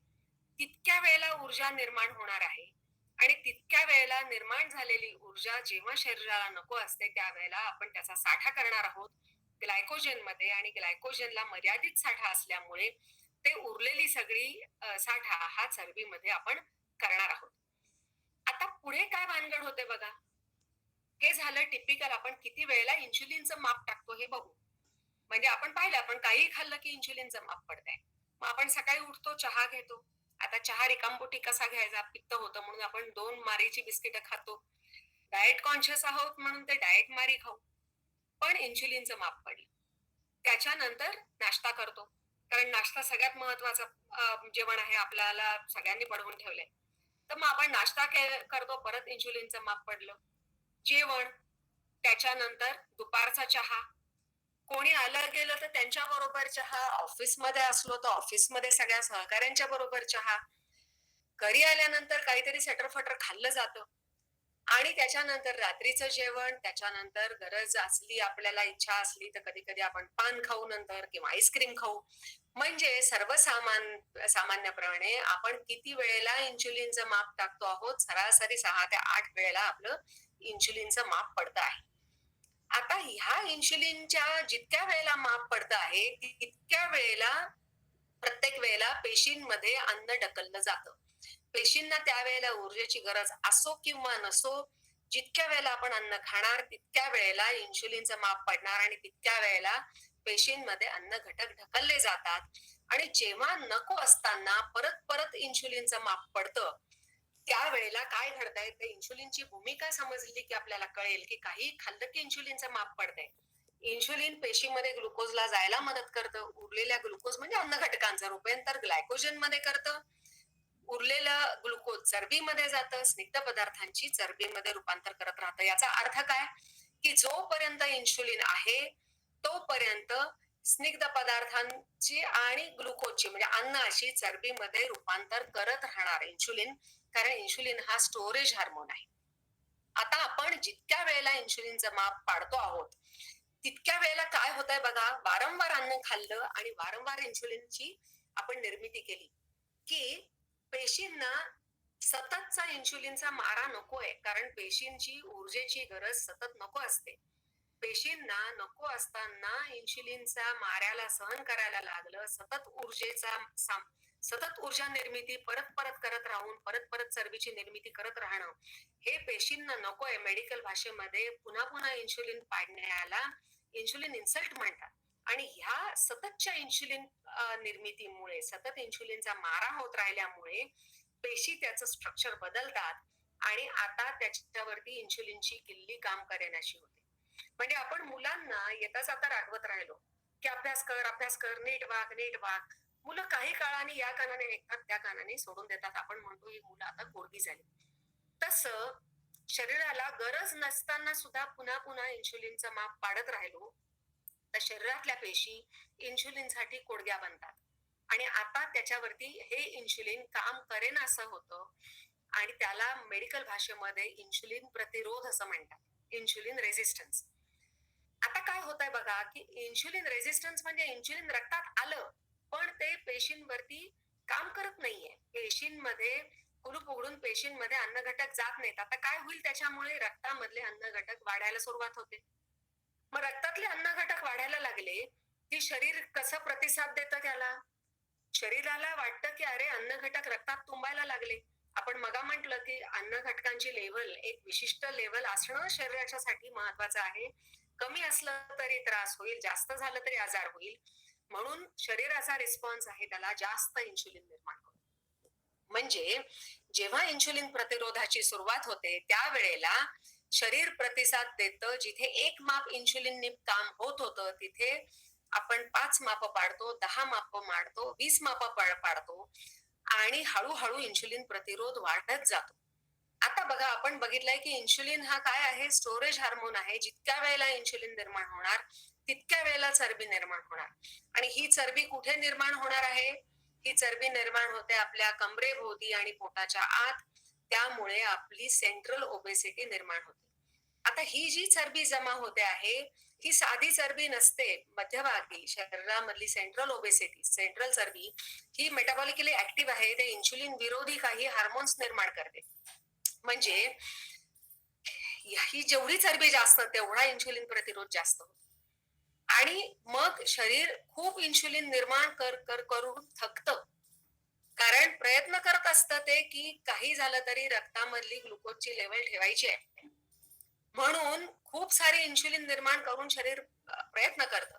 तितक्या वेळेला ऊर्जा निर्माण होणार आहे आणि तितक्या वेळेला निर्माण झालेली ऊर्जा जेव्हा शरीराला नको असते त्यावेळेला आपण त्याचा साठा करणार आहोत ग्लायकोजन मध्ये, आणि ग्लायकोजनला मर्यादित साठा असल्यामुळे ते उरलेली सगळी साठा हा चरबीमध्ये आपण करणार आहोत. आता पुढे काय भानगड होते बघा. हे झालं टिपिकल आपण किती वेळेला इन्शुलिनचं माप टाकतो हे बघू. म्हणजे आपण पाहिलं, आपण काही खाल्लं की इन्शुलिनचं माप पडतंय. मग आपण सकाळी उठतो, चहा घेतो. आता चहा रिकामपोटी कसा घ्यायचा? पित्त होतं म्हणून आपण 2 मारीची बिस्किटं खातो. डाएट कॉन्शियस आहोत म्हणून ते डाएट मारी खाऊ. पण इन्शुलिनचं माप पडलं. त्याच्यानंतर नाश्ता करतो, कारण नाश्ता सगळ्यात महत्वाचं जेवण आहे, आपल्याला सगळ्यांनी पडवून ठेवलंय. तर मग आपण नाश्ता करतो, परत इन्शुलिनचं माप पडलं. जेवण, त्याच्यानंतर दुपारचा चहा, कोणी आलं गेलं तर त्यांच्या बरोबर चहा, ऑफिसमध्ये असलो तर ऑफिसमध्ये सगळ्या सहकाऱ्यांच्या बरोबर चहा, घरी आल्यानंतर काहीतरी सटरफटर खाल्लं जातं आणि त्याच्यानंतर रात्रीचं जेवण, त्याच्यानंतर गरज असली, आपल्याला इच्छा असली तर कधी कधी आपण पान खाऊ नंतर किंवा आईस्क्रीम खाऊ. म्हणजे सामान्यप्रमाणे आपण किती वेळेला इन्शुलिनचं माप टाकतो आहोत? सरासरी 6 ते 8 वेळेला आपलं इन्शुलिनचं माप पडतं आहे. आता ह्या इन्शुलिनच्या जितक्या वेळेला माप पडतं आहे तितक्या वेळेला प्रत्येक वेळेला पेशींमध्ये अन्न ढकललं जातं. पेशींना त्यावेळेला ऊर्जेची गरज असो किंवा नसो, जितक्या वेळेला आपण अन्न खाणार तितक्या वेळेला इन्शुलिनचं माप पडणार आणि तितक्या वेळेला पेशींमध्ये अन्न घटक ढकलले जातात आणि जेव्हा नको असताना परत परत इन्शुलिनचं माप पडतं त्यावेळेला काय घडतंय, ते इन्शुलिनची भूमिका समजली की आपल्याला कळेल की काही खाल्लं की इन्शुलिनचं माप पडतंय. इन्शुलिन पेशीमध्ये ग्लुकोजला जायला मदत करतं. उरलेल्या ग्लुकोज म्हणजे अन्न घटकांचं रूपांतर ग्लायकोजन मध्ये करतं उरलेलं ग्लुकोज चरबीमध्ये जातं, स्निग्ध पदार्थांची चरबीमध्ये रूपांतर करत राहतं. याचा अर्थ काय? की जोपर्यंत इन्शुलिन आहे तोपर्यंत स्निग्ध पदार्थांची आणि ग्लुकोजची म्हणजे अन्नाची चरबीमध्ये रूपांतर करत राहणार इन्शुलिन, कारण इन्शुलिन हा स्टोरेज हार्मोन आहे. आता आपण जितक्या वेळेला इन्शुलिनचं माप पाडतो आहोत तितक्या वेळेला काय होतंय बघा, वारंवार अन्न खाल्लं आणि वारंवार इन्शुलिनची आपण निर्मिती केली की पेशींना सततचा इन्शुलिनचा मारा नकोय, कारण पेशींची ऊर्जेची गरज सतत नको असते. पेशींना नको असताना इन्शुलिनचा माऱ्याला सहन करायला लागलं, सतत ऊर्जा निर्मिती परत परत करत राहून परत परत चरबीची निर्मिती करत राहणं हे पेशींना नकोय. मेडिकल भाषेमध्ये पुन्हा पुन्हा इन्शुलिन पाडण्याला इन्शुलिन इन्सल्ट म्हणतात. आणि ह्या सततच्या इन्शुलिन निर्मितीमुळे, सतत इन्शुलिनचा मारा होत राहिल्यामुळे पेशी त्याचं स्ट्रक्चर बदलतात आणि आता त्याच्यावरती इन्शुलिनची किल्ली काम करेनाशी होते. म्हणजे आपण मुलांना येता जाता रागवत राहिलो की अभ्यास कर, नीट वाग. मुलं काही काळाने या कानाने ऐकतात, त्या कानाने सोडून देतात. आपण म्हणतो ही मुलं आता कोरडी झाली. तसं शरीराला गरज नसताना सुद्धा पुन्हा पुन्हा इन्शुलिनचं माप पाडत राहिलो तर शरीरातल्या पेशी इन्शुलिनसाठी कोडग्या बनतात आणि आता त्याच्यावरती हे इन्शुलिन काम करेन असं होतं आणि त्याला मेडिकल भाषेमध्ये इन्शुलिन प्रतिरोध असं म्हणतात, इन्शुलिन रेझिस्टन्स. आता काय होतंय बघा की इन्शुलिन रेझिस्टन्स म्हणजे इन्शुलिन रक्तात आलं पण ते पेशींवरती काम करत नाहीये. पेशींमध्ये कुलूप उघडून पेशींमध्ये अन्नघटक जात नाहीत. आता काय होईल त्याच्यामुळे? रक्तामधले अन्नघटक वाढायला सुरुवात होते. मग रक्तातले अन्नघटक वाढायला लागले की शरीर कसं प्रतिसाद देतं त्याला? शरीराला वाटतं की अरे अन्नघटक रक्तात तुंबायला लागले. आपण मगा म्हटलं की अन्न घटकांची लेवल, एक विशिष्ट लेवल असणं शरीराच्यासाठी महत्वाचं आहे. कमी असलं तरी त्रास होईल, जास्त झालं तरी आजार होईल. म्हणून शरीराचा रिस्पॉन्स आहे त्याला जास्त इन्शुलिन निर्माण होतो. म्हणजे जेव्हा इन्शुलिन प्रतिरोधाची सुरुवात होते त्यावेळेला शरीर प्रतिसाद देतं. जिथे 1 माप इन्शुलिन काम होत होतं तिथे आपण 5 माप पाडतो, 10 माप पाडतो, 20 माप पाडतो आणि हळूहळू इन्शुलिन प्रतिरोध वाढत जातो. आता बघा, आपण बघितलंय की इन्शुलिन हा काय आहे? स्टोरेज हार्मोन आहे. जितक्या वेळेला इन्शुलिन निर्माण होणार तितक्या वेळेला चरबी निर्माण होणार. आणि ही चरबी कुठे निर्माण होणार आहे? ही चरबी निर्माण होते आपल्या कमरेभोवती आणि पोटाच्या आत. त्यामुळे आपली सेंट्रल ओबेसिटी निर्माण होते. आता ही जी चरबी जमा होते आहे ही साधी चरबी नसते. मध्यभागी शरीरामधली सेंट्रल ओबेसिटी, सेंट्रल चरबी ही मेटाबॉलिकली ऍक्टिव्ह आहे. ते इन्शुलिन विरोधी काही हार्मोन्स निर्माण करते. म्हणजे ही जेवढी चरबी जास्त तेवढा इन्शुलिन प्रतिरोध जास्त होतो. आणि मग शरीर खूप इन्शुलिन निर्माण करून थकतं. कारण प्रयत्न करत असतं ते की काही झालं तरी रक्तामधली ग्लुकोजची लेवल ठेवायची आहे. म्हणून खूप सारे इन्शुलिन निर्माण करून शरीर प्रयत्न करतं.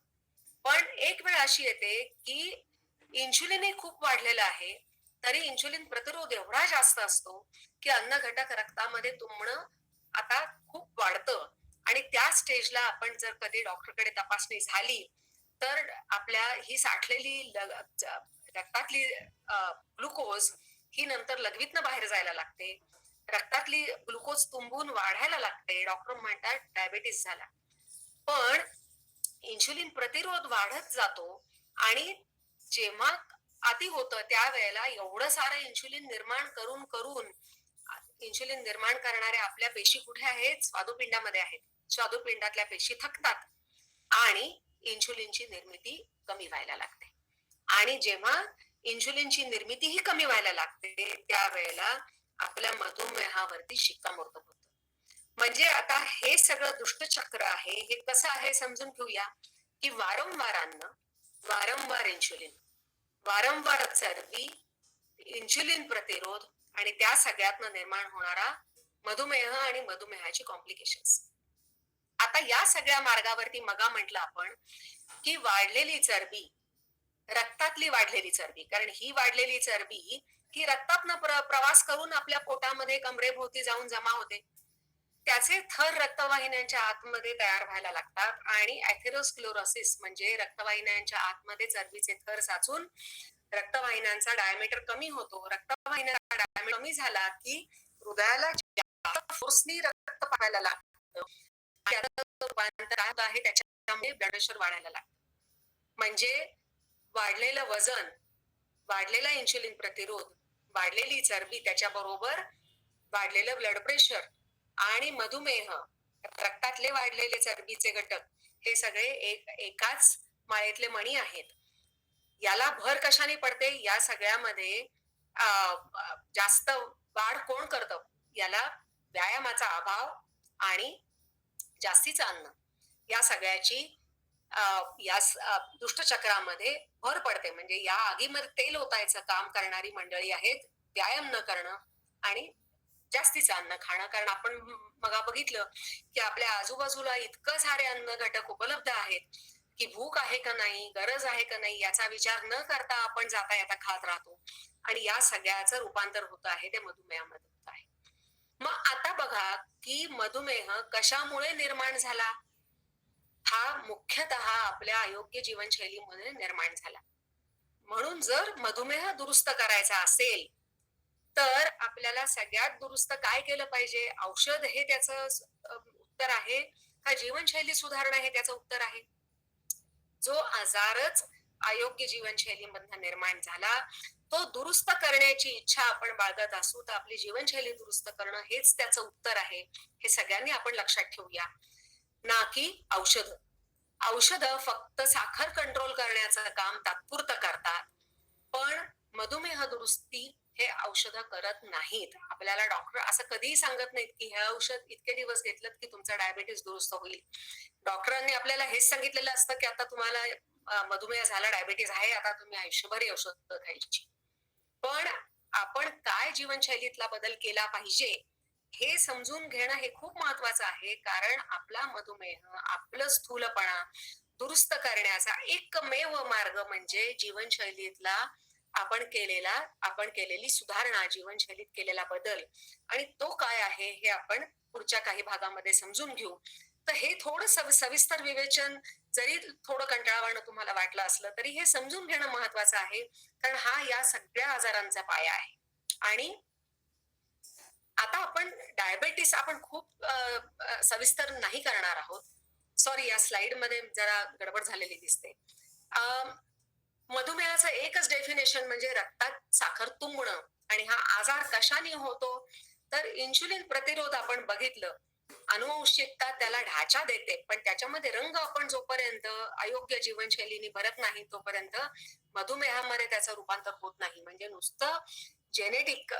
पण एक वेळ अशी येते की इन्शुलिनही खूप वाढलेलं आहे तरी इन्शुलिन प्रतिरोध एवढा जास्त असतो की अन्न घटक रक्तामध्ये तुंबणं आता खूप वाढतं. आणि त्या स्टेजला आपण जर कधी डॉक्टरकडे तपासणी झाली तर आपल्या ही साठलेली रक्तातली ग्लुकोज ही नंतर लघवीतनं बाहेर जायला लागते. रक्तातली ग्लुकोज तुंबून वाढायला लागते. डॉक्टर म्हणतात डायबेटीस झाला. पण इन्शुलिन प्रतिरोध वाढत जातो आणि जेव्हा अति होतं त्यावेळेला एवढं सारं इन्शुलिन निर्माण करून करून इन्शुलिन निर्माण करणाऱ्या आपल्या पेशी कुठे आहेत? स्वादुपिंडामध्ये आहेत. स्वादुपिंडातल्या पेशी थकतात आणि इन्शुलिनची निर्मिती कमी व्हायला लागते. आणि जेव्हा इन्शुलिनची निर्मिती ही कमी व्हायला लागते त्यावेळेला आपल्या मधुमेहावरती शिक्कामोर्तब होतं. म्हणजे आता हे सगळं दुष्टचक्र आहे. हे कसं आहे समजून घेऊया की वारंवार अन्न, वारंवार इन्शुलिन, वारंवार चरबी, इन्शुलिन प्रतिरोध आणि त्या सगळ्यातनं निर्माण होणारा मधुमेह आणि मधुमेहाची कॉम्प्लिकेशन्स. आता या सगळ्या मार्गावरती मगा म्हटलं आपण की वाढलेली चरबी, रक्तातली वाढलेली चरबी, कारण ही वाढलेली चरबी ही रक्तातनं प्रवास करून आपल्या पोटामध्ये कमरेभोवती जाऊन जमा होते. त्याचे थर रक्तवाहिन्यांच्या आतमध्ये तयार व्हायला लागतात आणि ऍथेरोस्क्लेरोसिस म्हणजे रक्तवाहिन्यांच्या आतमध्ये चरबीचे थर साचून रक्तवाहिन्यांचा डायमीटर कमी होतो. रक्तवाहिन्यांचा डायमीटर कमी झाला की हृदयाला जास्त फोर्सनी रक्त पाहायला लागतं. त्याचं रूपांतर काय होत आहे, त्याच्यामुळे ब्लड प्रेशर वाढायला लागतं. म्हणजे वाढलेलं वजन, वाढलेला इन्शुलिन प्रतिरोध, वाढलेली चरबी, त्याच्याबरोबर वाढलेलं ब्लड प्रेशर आणि मधुमेह, रक्तातले वाढलेले चरबीचे घटक, हे सगळे एकाच माळेतले मणी आहेत. याला भर कशाने पडते, या सगळ्यामध्ये जास्त वाढ कोण करतं, याला व्यायामाचा अभाव आणि जास्तीचं अन्न, या सगळ्याची दुष्टचक्रामध्ये भर पडते. म्हणजे या आगीमध्ये तेल ओतायचं काम करणारी मंडळी आहेत, व्यायाम न करणं आणि जास्तीचं अन्न खाणं. कारण आपण मग बघितलं की आपल्या आजूबाजूला इतकं सारे अन्न घटक उपलब्ध आहेत की भूक आहे का नाही, गरज आहे का नाही, याचा विचार न करता आपण जाता येता खात राहतो आणि या सगळ्याचं रूपांतर होत आहे ते मधुमेहामध्ये होत आहे. मग आता बघा की मधुमेह कशामुळे निर्माण झाला. हा मुख्यतः आपल्या अयोग्य जीवनशैलीमध्ये निर्माण झाला. म्हणून जर मधुमेह दुरुस्त करायचा असेल तर आपल्याला सगळ्यात दुरुस्त काय केलं पाहिजे, औषध हे त्याचं उत्तर आहे का जीवनशैली सुधारणं हे त्याचं उत्तर आहे. जो आजारच अयोग्य जीवनशैलीमधून निर्माण झाला तो दुरुस्त करण्याची इच्छा आपण बाळगत असू तर आपली जीवनशैली दुरुस्त करणं हेच त्याचं उत्तर आहे. हे सगळ्यांनी आपण लक्षात ठेवूया. ना की औषध. औषधं फक्त साखर कंट्रोल करण्याचं काम तात्पुरतं करतात, पण मधुमेह दुरुस्ती हे औषधं करत नाहीत. आपल्याला डॉक्टर असं कधीही सांगत नाहीत की हे औषध इतके दिवस घेतलं की तुमचा डायबिटीस दुरुस्त होईल. डॉक्टरांनी आपल्याला हेच सांगितलेलं असतं की आता तुम्हाला मधुमेह झाला, डायबिटीस आहे, आता तुम्ही आयुष्यभर ही औषधं खायची. पण आपण काय जीवनशैलीतला बदल केला पाहिजे हे समजून घेणं हे खूप महत्वाचं आहे. कारण आपला मधुमेह, आपलं स्थूलपणा दुरुस्त करण्याचा एकमेव मार्ग म्हणजे जीवनशैलीतला आपण केलेली सुधारणा, जीवनशैलीत केलेला बदल. आणि तो काय आहे हे आपण पुढच्या काही भागामध्ये समजून घेऊ. तर हे थोडं सविस्तर विवेचन जरी थोडं कंटाळवाणं तुम्हाला वाटलं असलं तरी हे समजून घेणं महत्वाचं आहे. कारण हा या सगळ्या आजारांचा पाया आहे. आणि आता आपण डायबेटीस आपण खूप सविस्तर नाही करणार आहोत. सॉरी, या स्लाइड मध्ये जरा गडबड झालेली दिसते. मधुमेहाचं एकच डेफिनेशन म्हणजे रक्तात साखर तुंबणं. आणि हा आजार कशाने होतो तर इन्शुलिन प्रतिरोध आपण बघितलं, अनुवंशिकता त्याला ढाचा देते, पण त्याच्यामध्ये रंग आपण जोपर्यंत अयोग्य जीवनशैलीने भरत नाही तोपर्यंत मधुमेहामध्ये त्याचं रूपांतर होत नाही. म्हणजे नुसतं जेनेटिक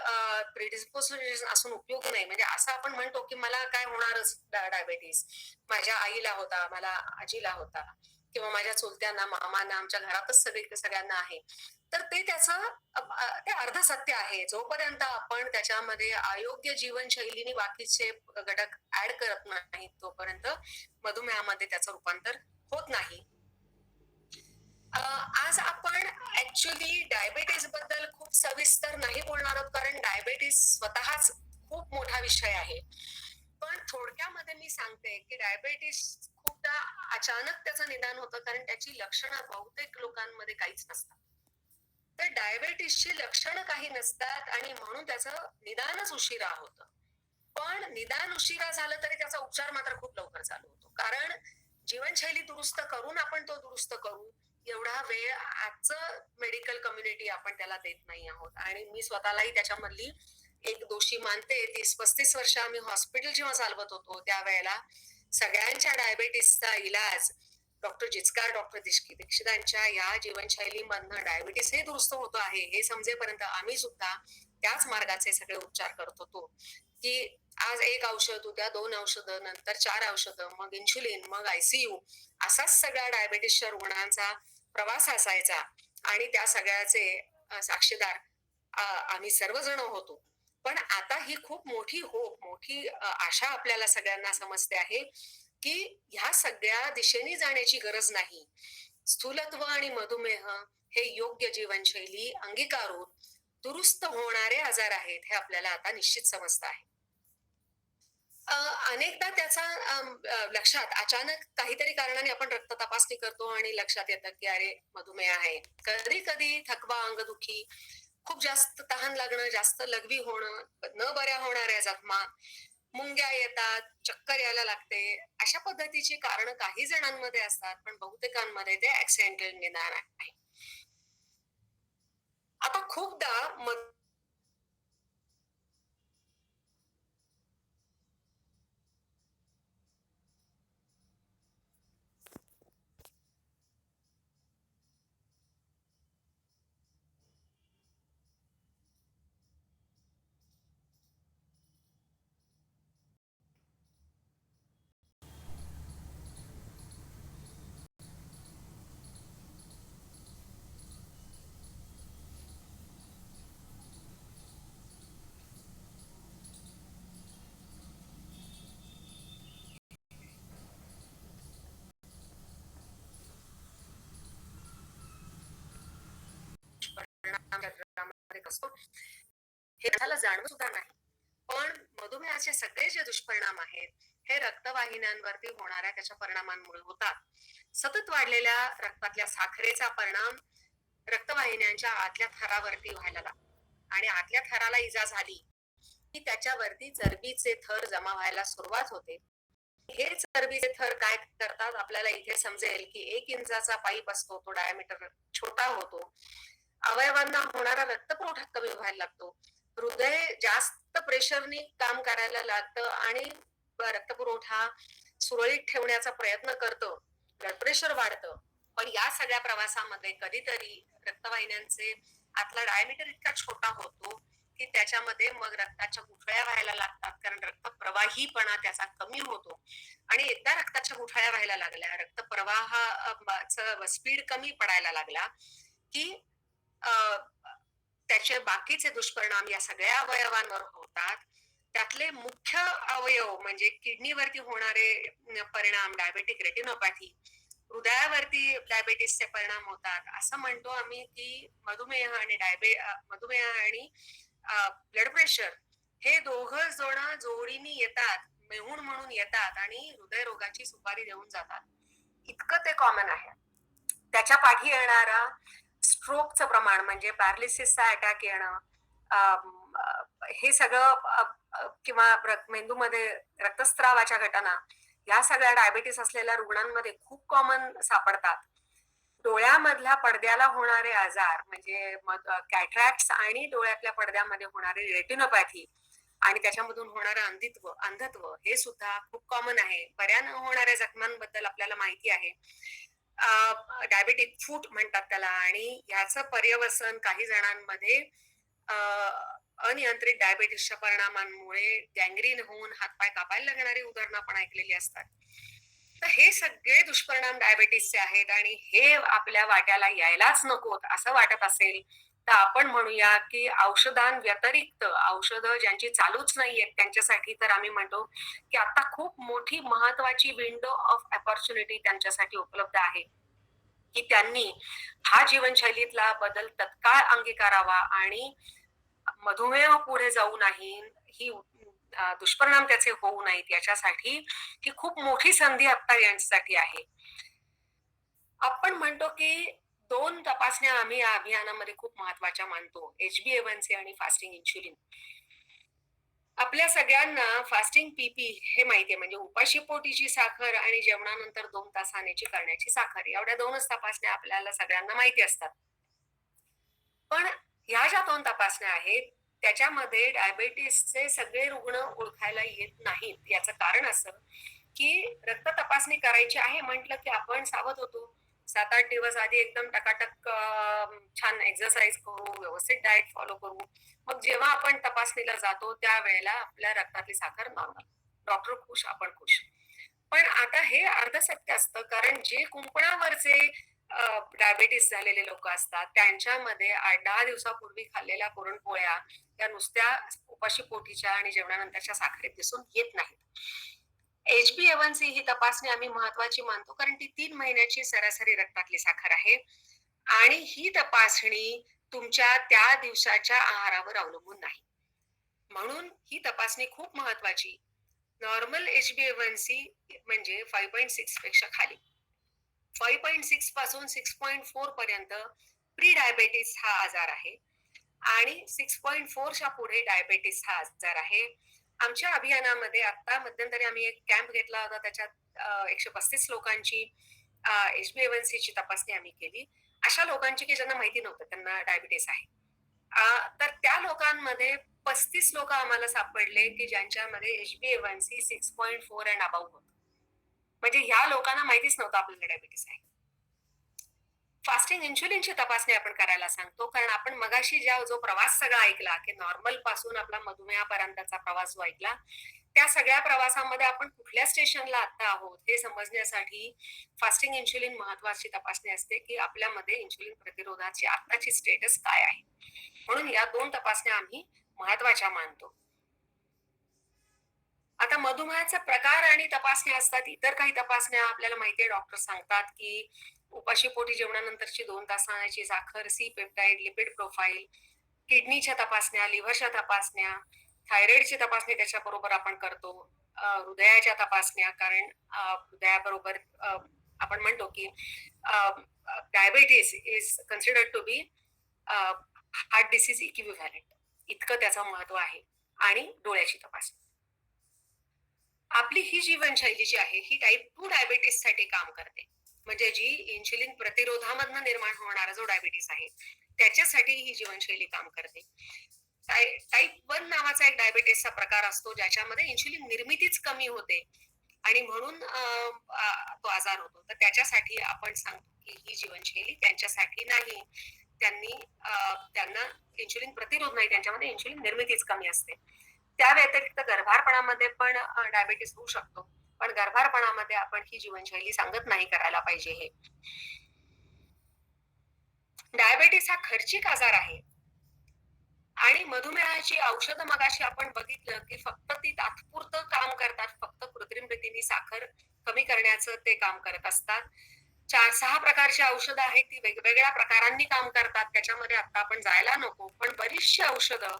प्रिडिस्पोजिशन असून उपयोग नाही. म्हणजे असं आपण म्हणतो की मला काय होणारच डायबेटीस, माझ्या आईला होता, मला आजीला होता, किंवा माझ्या चुलत्यांना, मामांना, आमच्या घरातच सगळ्यांना आहे. तर ते त्याचं ते अर्ध सत्य आहे. जोपर्यंत आपण त्याच्यामध्ये अयोग्य जीवनशैलीने बाकीचे घटक ऍड करत नाही तोपर्यंत मधुमेहामध्ये त्याचं रूपांतर होत नाही. आज आपण ऍक्च्युली डायबेटीस बद्दल खूप सविस्तर नाही बोलणार आहोत कारण डायबेटीस स्वतःच खूप मोठा विषय आहे. पण थोडक्यामध्ये मी सांगते की डायबेटीस खूपदा अचानक त्याचं निदान होतं कारण त्याची लक्षणं बहुतेक लोकांमध्ये काहीच नसतात. तर डायबेटीसची लक्षणं काही नसतात आणि म्हणून त्याचं निदानच उशिरा होतं. पण निदान उशिरा झालं तरी त्याचा उपचार मात्र खूप लवकर चालू होतो. कारण जीवनशैली दुरुस्त करून आपण तो दुरुस्त करू एवढा वेळ आजचं मेडिकल कम्युनिटी आपण त्याला देत नाही आहोत. आणि मी स्वतःलाही त्याच्यामधली एक दोषी मानते. 30-35 वर्ष आम्ही हॉस्पिटल जेव्हा चालवत होतो त्यावेळेला सगळ्यांच्या डायबेटीसचा इलाज डॉक्टर जिचकार, डॉक्टर दीक्षितांच्या या जीवनशैलीमधनं डायबिटीस हे दुरुस्त होतो आहे हे समजेपर्यंत आम्ही सुद्धा त्याच मार्गाचे सगळे उपचार करत होतो. की आज एक औषध, उद्या 2 औषधं, नंतर 4 औषधं, मग इन्शुलिन, मग ICU, असाच सगळ्या डायबिटीसच्या रुग्णांचा प्रवास असायचा. आणि त्या सगळ्याचे साक्षीदार आम्ही सर्वजण होतो. पण आता ही खूप मोठी आशा आपल्याला सगळ्यांना समजते आहे की ह्या सगळ्या दिशेने जाण्याची गरज नाही. स्थूलत्व आणि मधुमेह हे योग्य जीवनशैली अंगीकारून दुरुस्त होणारे आजार आहेत हे आपल्याला आता निश्चित समजतं आहे. अनेकदा त्याचा लक्षात अचानक काहीतरी कारणाने आपण रक्त तपासणी करतो आणि लक्षात येतं की अरे मधुमेह आहे. कधी कधी थकवा, अंगदुखी, खूप जास्त तहान लागणं, जास्त लघवी होणं, न बऱ्या होणाऱ्या जखमा, मुंग्या येतात, चक्कर यायला लागते, अशा पद्धतीची कारण काही जणांमध्ये असतात, पण बहुतेकांमध्ये ते ऍक्सिडेंटल निदान आहे. आता खूपदा परिणाम शरीरामध्ये कसतो हे त्याला जाणवत सुद्धा नाही. पण मधुमेहाचे सगळे जे दुष्परिणाम आहेत, हे रक्तवाहिन्यांवरती होणाऱ्या त्याच्या परिणामांमुळे होतात. सतत वाढलेल्या रक्तातल्या साखरेचा परिणाम रक्तवाहिन्यांच्या आतल्या थरावरती व्हायला लागतो आणि आतल्या थराला इजा झाली की त्याच्यावरती चरबीचे थर जमा व्हायला सुरुवात होते. हे चरबीचे थर काय करतात आपल्याला इथे समजेल की 1 इंचाचा पाईप असतो, तो डायमीटर छोटा होतो. अवयवांना होणारा रक्तपुरवठा कमी व्हायला लागतो. हृदय जास्त प्रेशरनी काम करायला लागतं आणि रक्तपुरवठा सुरळीत ठेवण्याचा प्रयत्न करतं. ब्लड प्रेशर वाढतं. पण या सगळ्या प्रवासामध्ये कधीतरी रक्तवाहिन्यांचे आतला डायमीटर इतका छोटा होतो की त्याच्यामध्ये मग रक्ताच्या गुठळ्या व्हायला लागतात, कारण रक्तप्रवाहीपणा त्याचा कमी होतो. आणि एकदा रक्ताच्या गुठळ्या व्हायला लागल्या, रक्तप्रवाहाचा स्पीड कमी पडायला लागला की त्याचे बाकीचे दुष्परिणाम या सगळ्या अवयवांवर होतात. त्यातले मुख्य अवयव म्हणजे किडनीवरती होणारे परिणाम, डायबेटिक रेटिनोपॅथी, हृदयावरती डायबेटीसचे परिणाम होतात. असं म्हणतो आम्ही की मधुमेह आणि ब्लड प्रेशर हे दोघं जण जोडीने येतात, मेहूण म्हणून येतात आणि हृदयरोगाची सुपारी देऊन जातात. इतकं ते कॉमन आहे. त्याच्या पाठी येणारा स्ट्रोकचं प्रमाण म्हणजे पॅरालिसिसचा अटॅक येणं, हे सगळं किंवा मेंदूमध्ये रक्तस्रावाच्या घटना, या सगळ्या डायबिटीस असलेल्या रुग्णांमध्ये खूप कॉमन सापडतात. डोळ्यामधल्या पडद्याला होणारे आजार म्हणजे कॅटरॅक्ट्स आणि डोळ्यातल्या पडद्यामध्ये होणारे रेटिनोपॅथी आणि त्याच्यामधून होणारं अंधत्व हे सुद्धा खूप कॉमन आहे. बऱ्यानं होणाऱ्या जखमांबद्दल आपल्याला माहिती आहे. डायबेटिक फूट म्हणतात त्याला, आणि याचं पर्यवसन काही जणांमध्ये अनियंत्रित डायबेटिसच्या परिणामांमुळे गँग्रीन होऊन हातपाय कापायला लागणारी उदाहरणं आपण ऐकलेली असतात. तर हे सगळे दुष्परिणाम डायबेटिसचे आहेत आणि हे आपल्या वाट्याला यायलाच नकोत असं वाटत असेल तर आपण म्हणूया की औषधांव्यतिरिक्त, औषधं ज्यांची चालूच नाहीयेत त्यांच्यासाठी तर आम्ही म्हणतो की आता खूप मोठी महत्वाची विंडो ऑफ अपॉर्च्युनिटी त्यांच्यासाठी उपलब्ध आहे की त्यांनी हा जीवनशैलीतला बदल तत्काळ अंगीकारावा आणि मधुमेह पुढे जाऊ नाही, ही दुष्परिणाम त्याचे होऊ नयेत याच्यासाठी ही खूप मोठी संधी आता यांच्यासाठी आहे. आपण म्हणतो की 2 तपासण्या आम्ही या अभियानामध्ये खूप महत्वाच्या मानतो, HbA1c आणि फास्टिंग इन्शुलिन. आपल्या सगळ्यांना फास्टिंग पीपी हे माहितीये, म्हणजे उपाशी पोटीची साखर आणि जेवणानंतर 2 तासानेची करण्याची साखर, एवढ्या 2च तपासण्या आपल्याला सगळ्यांना माहिती असतात. पण ह्या ज्या 2 तपासण्या आहेत त्याच्यामध्ये डायबेटिसचे सगळे रुग्ण ओळखायला येत नाहीत. याचं कारण असं की रक्त तपासणी करायची आहे म्हटलं की आपण सावध होतो. 7-8 दिवस आधी एकदम टकाटक छान एक्सरसाइज करू, व्यवस्थित डाएट फॉलो करू. मग जेव्हा आपण तपासणीला जातो त्यावेळेला आपल्या रक्तातली साखर नॉर्मल, डॉक्टर खुश, आपण खुश. पण आता हे अर्धसत्य असतं, कारण जे कुंपणावरचे डायबेटीस झालेले लोक असतात त्यांच्यामध्ये 8-10 दिवसापूर्वी खाल्लेल्या पुरणपोळ्या त्या नुसत्या उपाशी पोटीच्या आणि जेवणानंतरच्या साखरेत दिसून येत नाहीत. HbA1c ही तपासणी आम्ही महत्वाची मानतो कारण ती 3 महिन्याची सरासरी रक्तातली साखर आहे आणि ही तपासणी तुमच्या त्या दिवसाच्या आहारावर अवलंबून नाही. म्हणून ही तपासणी खूप महत्वाची. नॉर्मल HbA1c म्हणजे 5.6 पेक्षा खाली. 5.6 पासून 6.4 पर्यंत प्री डायबेटिस हा आजार आहे आणि 6.4 च्या पुढे डायबेटिस हा आजार आहे. आमच्या अभियानामध्ये आता मध्यंतरी आम्ही एक कॅम्प घेतला होता. त्याच्यात 135 लोकांची HbA1c ची तपासणी आम्ही केली. अशा लोकांची की ज्यांना माहिती नव्हतं त्यांना डायबिटीस आहे. तर त्या लोकांमध्ये 35 लोक आम्हाला सापडले की ज्यांच्यामध्ये HbA1c 6.4 अँड अबाव होतं. म्हणजे ह्या लोकांना माहितीच नव्हतं आपल्याला डायबिटीस आहे. फास्टिंग इन्शुलिनची तपासणी आपण करायला सांगतो, कारण आपण मगाशी जो प्रवास सगळा ऐकला की नॉर्मल पासून आपला मधुमेहापर्यंतचा प्रवास जो ऐकला, त्या सगळ्या प्रवासामध्ये आपण कुठल्या स्टेशनला आता आहोत हे समजण्यासाठी फास्टिंग इन्शुलिन महत्वाची तपासणी असते की आपल्यामध्ये इन्शुलिन प्रतिरोधाची आताची स्टेटस काय आहे. म्हणून या 2 तपासण्या आम्ही महत्वाच्या मानतो. आता मधुमेहाचे प्रकार आणि तपासण्या असतात. इतर काही तपासण्या आपल्याला माहिती आहे, डॉक्टर सांगतात की उपाशीपोटी जेवणानंतरची 2 तासाची साखर, सी पेप्टाइड, लिपिड प्रोफाइल, किडनीच्या तपासण्या, लिव्हरच्या तपासण्या, थायरॉइडची तपासणी त्याच्याबरोबर आपण करतो. हृदयाच्या तपासण्या, कारण हृदयाबरोबर आपण म्हणतो की diabetes is considered to be heart disease equivalent, इतकं त्याचं महत्व आहे. आणि डोळ्याची तपासणी. आपली ही जीवनशैली जी आहे ही टाईप 2 डायबिटीस साठी काम करते. म्हणजे जी इन्शुलिन प्रतिरोधामधनं निर्माण होणारा जो डायबिटीस आहे त्याच्यासाठी ही जीवनशैली काम करते. टाईप 1 नावाचा एक डायबिटीसचा प्रकार असतो ज्याच्यामध्ये इन्शुलिन निर्मितीच कमी होते आणि म्हणून तो आजार होतो. तर त्याच्यासाठी आपण सांगतो की ही जीवनशैली त्यांच्यासाठी नाही. त्यांना इन्शुलिन प्रतिरोध नाही, त्यांच्यामध्ये इन्शुलिन निर्मितीच कमी असते. त्या व्यतिरिक्त गर्भारपणामध्ये पण डायबिटीस होऊ शकतो, पण गर्भारपणामध्ये आपण ही जीवनशैली सांगत नाही करायला पाहिजे. हे डायबिटीस हा खर्चिक आजार आहे आणि मधुमेहाची औषधं मगाशी आपण बघितलं की फक्त ती तात्पुरतं काम करतात. फक्त कृत्रिम रीतीने साखर कमी करण्याचं ते काम करत असतात. 4-6 प्रकारची औषधं आहेत, ती वेगवेगळ्या प्रकारांनी काम करतात. त्याच्यामध्ये आता आपण जायला नको, पण बरीचशी औषधं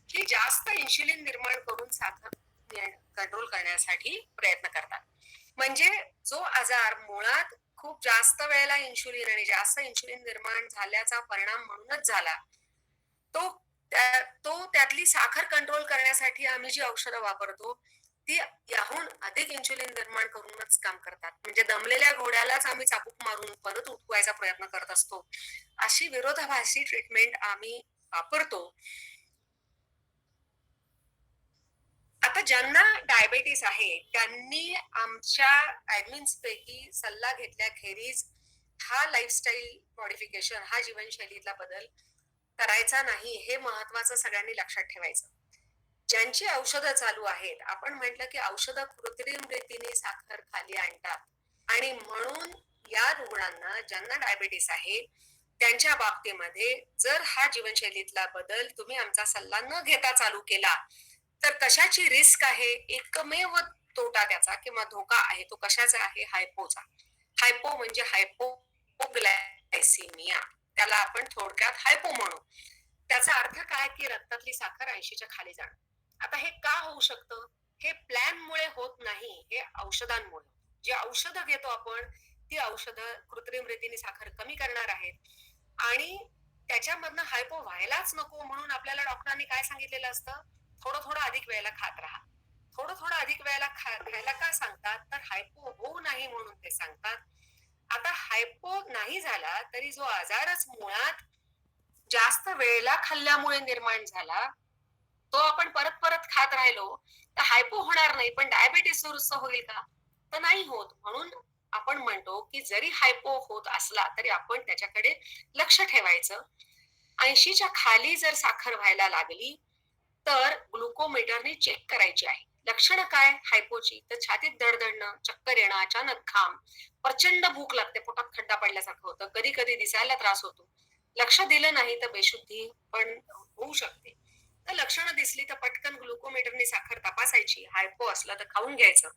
ही जास्त इन्शुलिन निर्माण करून साखर कंट्रोल करण्यासाठी प्रयत्न करतात. म्हणजे जो आजार मुळात खूप जास्त वेळेला इन्शुलिन आणि जास्त इन्शुलिन निर्माण झाल्याचा परिणाम म्हणूनच झाला, तो त्यातली साखर कंट्रोल करण्यासाठी आम्ही जी औषधं वापरतो ती याहून अधिक इन्शुलिन निर्माण करूनच काम करतात. म्हणजे दमलेल्या घोड्यालाच आम्ही चाबूक मारून परत उठवायचा प्रयत्न करत असतो, अशी विरोधाभासी ट्रीटमेंट आम्ही वापरतो. आता ज्यांना डायबिटीस आहे त्यांनी आमच्या ऍडमिन्स पैकी सल्ला घेतल्याखेरीज हा लाईफस्टाईल मॉडिफिकेशन, हा जीवनशैलीतला बदल करायचा नाही, हे महत्वाचं सगळ्यांनी लक्षात ठेवायचं. ज्यांची औषधं चालू आहेत, आपण म्हटलं की औषधं कृत्रिम रीतीने साखर खाली आणतात आणि म्हणून या रुग्णांना ज्यांना डायबिटीस आहे त्यांच्या बाबतीमध्ये जर हा जीवनशैलीतला बदल तुम्ही आमचा सल्ला न घेता चालू केला तर कशाची रिस्क आहे, एकमेव तोटा त्याचा किंवा धोका आहे तो कशाचा आहे, हायपोचा. हायपो म्हणजे हायपोग्लायसिमिया, त्याला आपण थोडक्यात हायपो म्हणू. त्याचा अर्थ काय की रक्तातली साखर 80च्या खाली जाणं. आता हे का होऊ शकतं? हे प्लॅनमुळे होत नाही, हे औषधांमुळे. जे औषधं घेतो आपण ती औषधं कृत्रिम रीतीने साखर कमी करणार आहेत आणि त्याच्यामधनं हायपो व्हायलाच नको म्हणून आपल्याला डॉक्टरांनी काय सांगितलेलं असतं, थोडं थोडं अधिक वेळेला खात राहा. थोडं थोडं अधिक वेळेला खायला का सांगतात, तर हायपो होऊ नाही म्हणून ते सांगतात. आता हायपो नाही झाला तरी जो आजारच मुळात जास्त वेळेला खाल्ल्यामुळे निर्माण झाला तो आपण परत परत खात राहिलो तर हायपो होणार नाही, पण डायबिटीस दुरुस्त होईल का, तर नाही होत. म्हणून आपण म्हणतो की जरी हायपो होत असला तरी आपण त्याच्याकडे लक्ष ठेवायचं. 80च्या खाली जर साखर व्हायला लागली तर ग्लुकोमीटरने चेक करायची आहे. लक्षणं काय हायपोची, तर छातीत धडधडणं, चक्कर येणं, अचानक घाम, प्रचंड भूक लागते, पोटात खड्डा पडल्यासारखं होतं, कधी कधी दिसायला त्रास होतो, लक्ष दिलं नाही तर बेशुद्धी पण होऊ शकते. तर लक्षणं दिसली तर पटकन ग्लुकोमीटरने साखर तपासायची. हायपो असलं तर खाऊन घ्यायचं,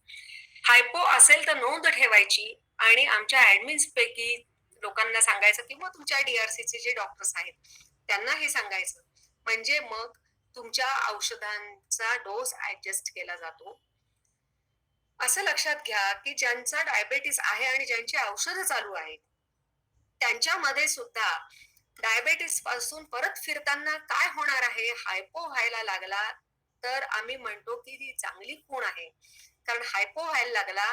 हायपो असेल तर नोंद ठेवायची आणि आमच्या ऍडमिन्स पैकी लोकांना सांगायचं किंवा तुमच्या DRCचे जे डॉक्टर्स आहेत त्यांना हे सांगायचं. म्हणजे मग तुमच्या औषधांचा डोस ऍडजस्ट केला जातो असं लक्षात घ्या, की ज्यांचा डायबिटीस आहे आणि ज्यांची औषधं चालू आहेत, त्यांच्यामध्ये सुद्धा डायबिटीस पासून परत फिरताना काय होणार आहे, हायपो व्हायला लागला, तर आम्ही म्हणतो की ती चांगली खूण आहे. कारण हायपो व्हायला लागला,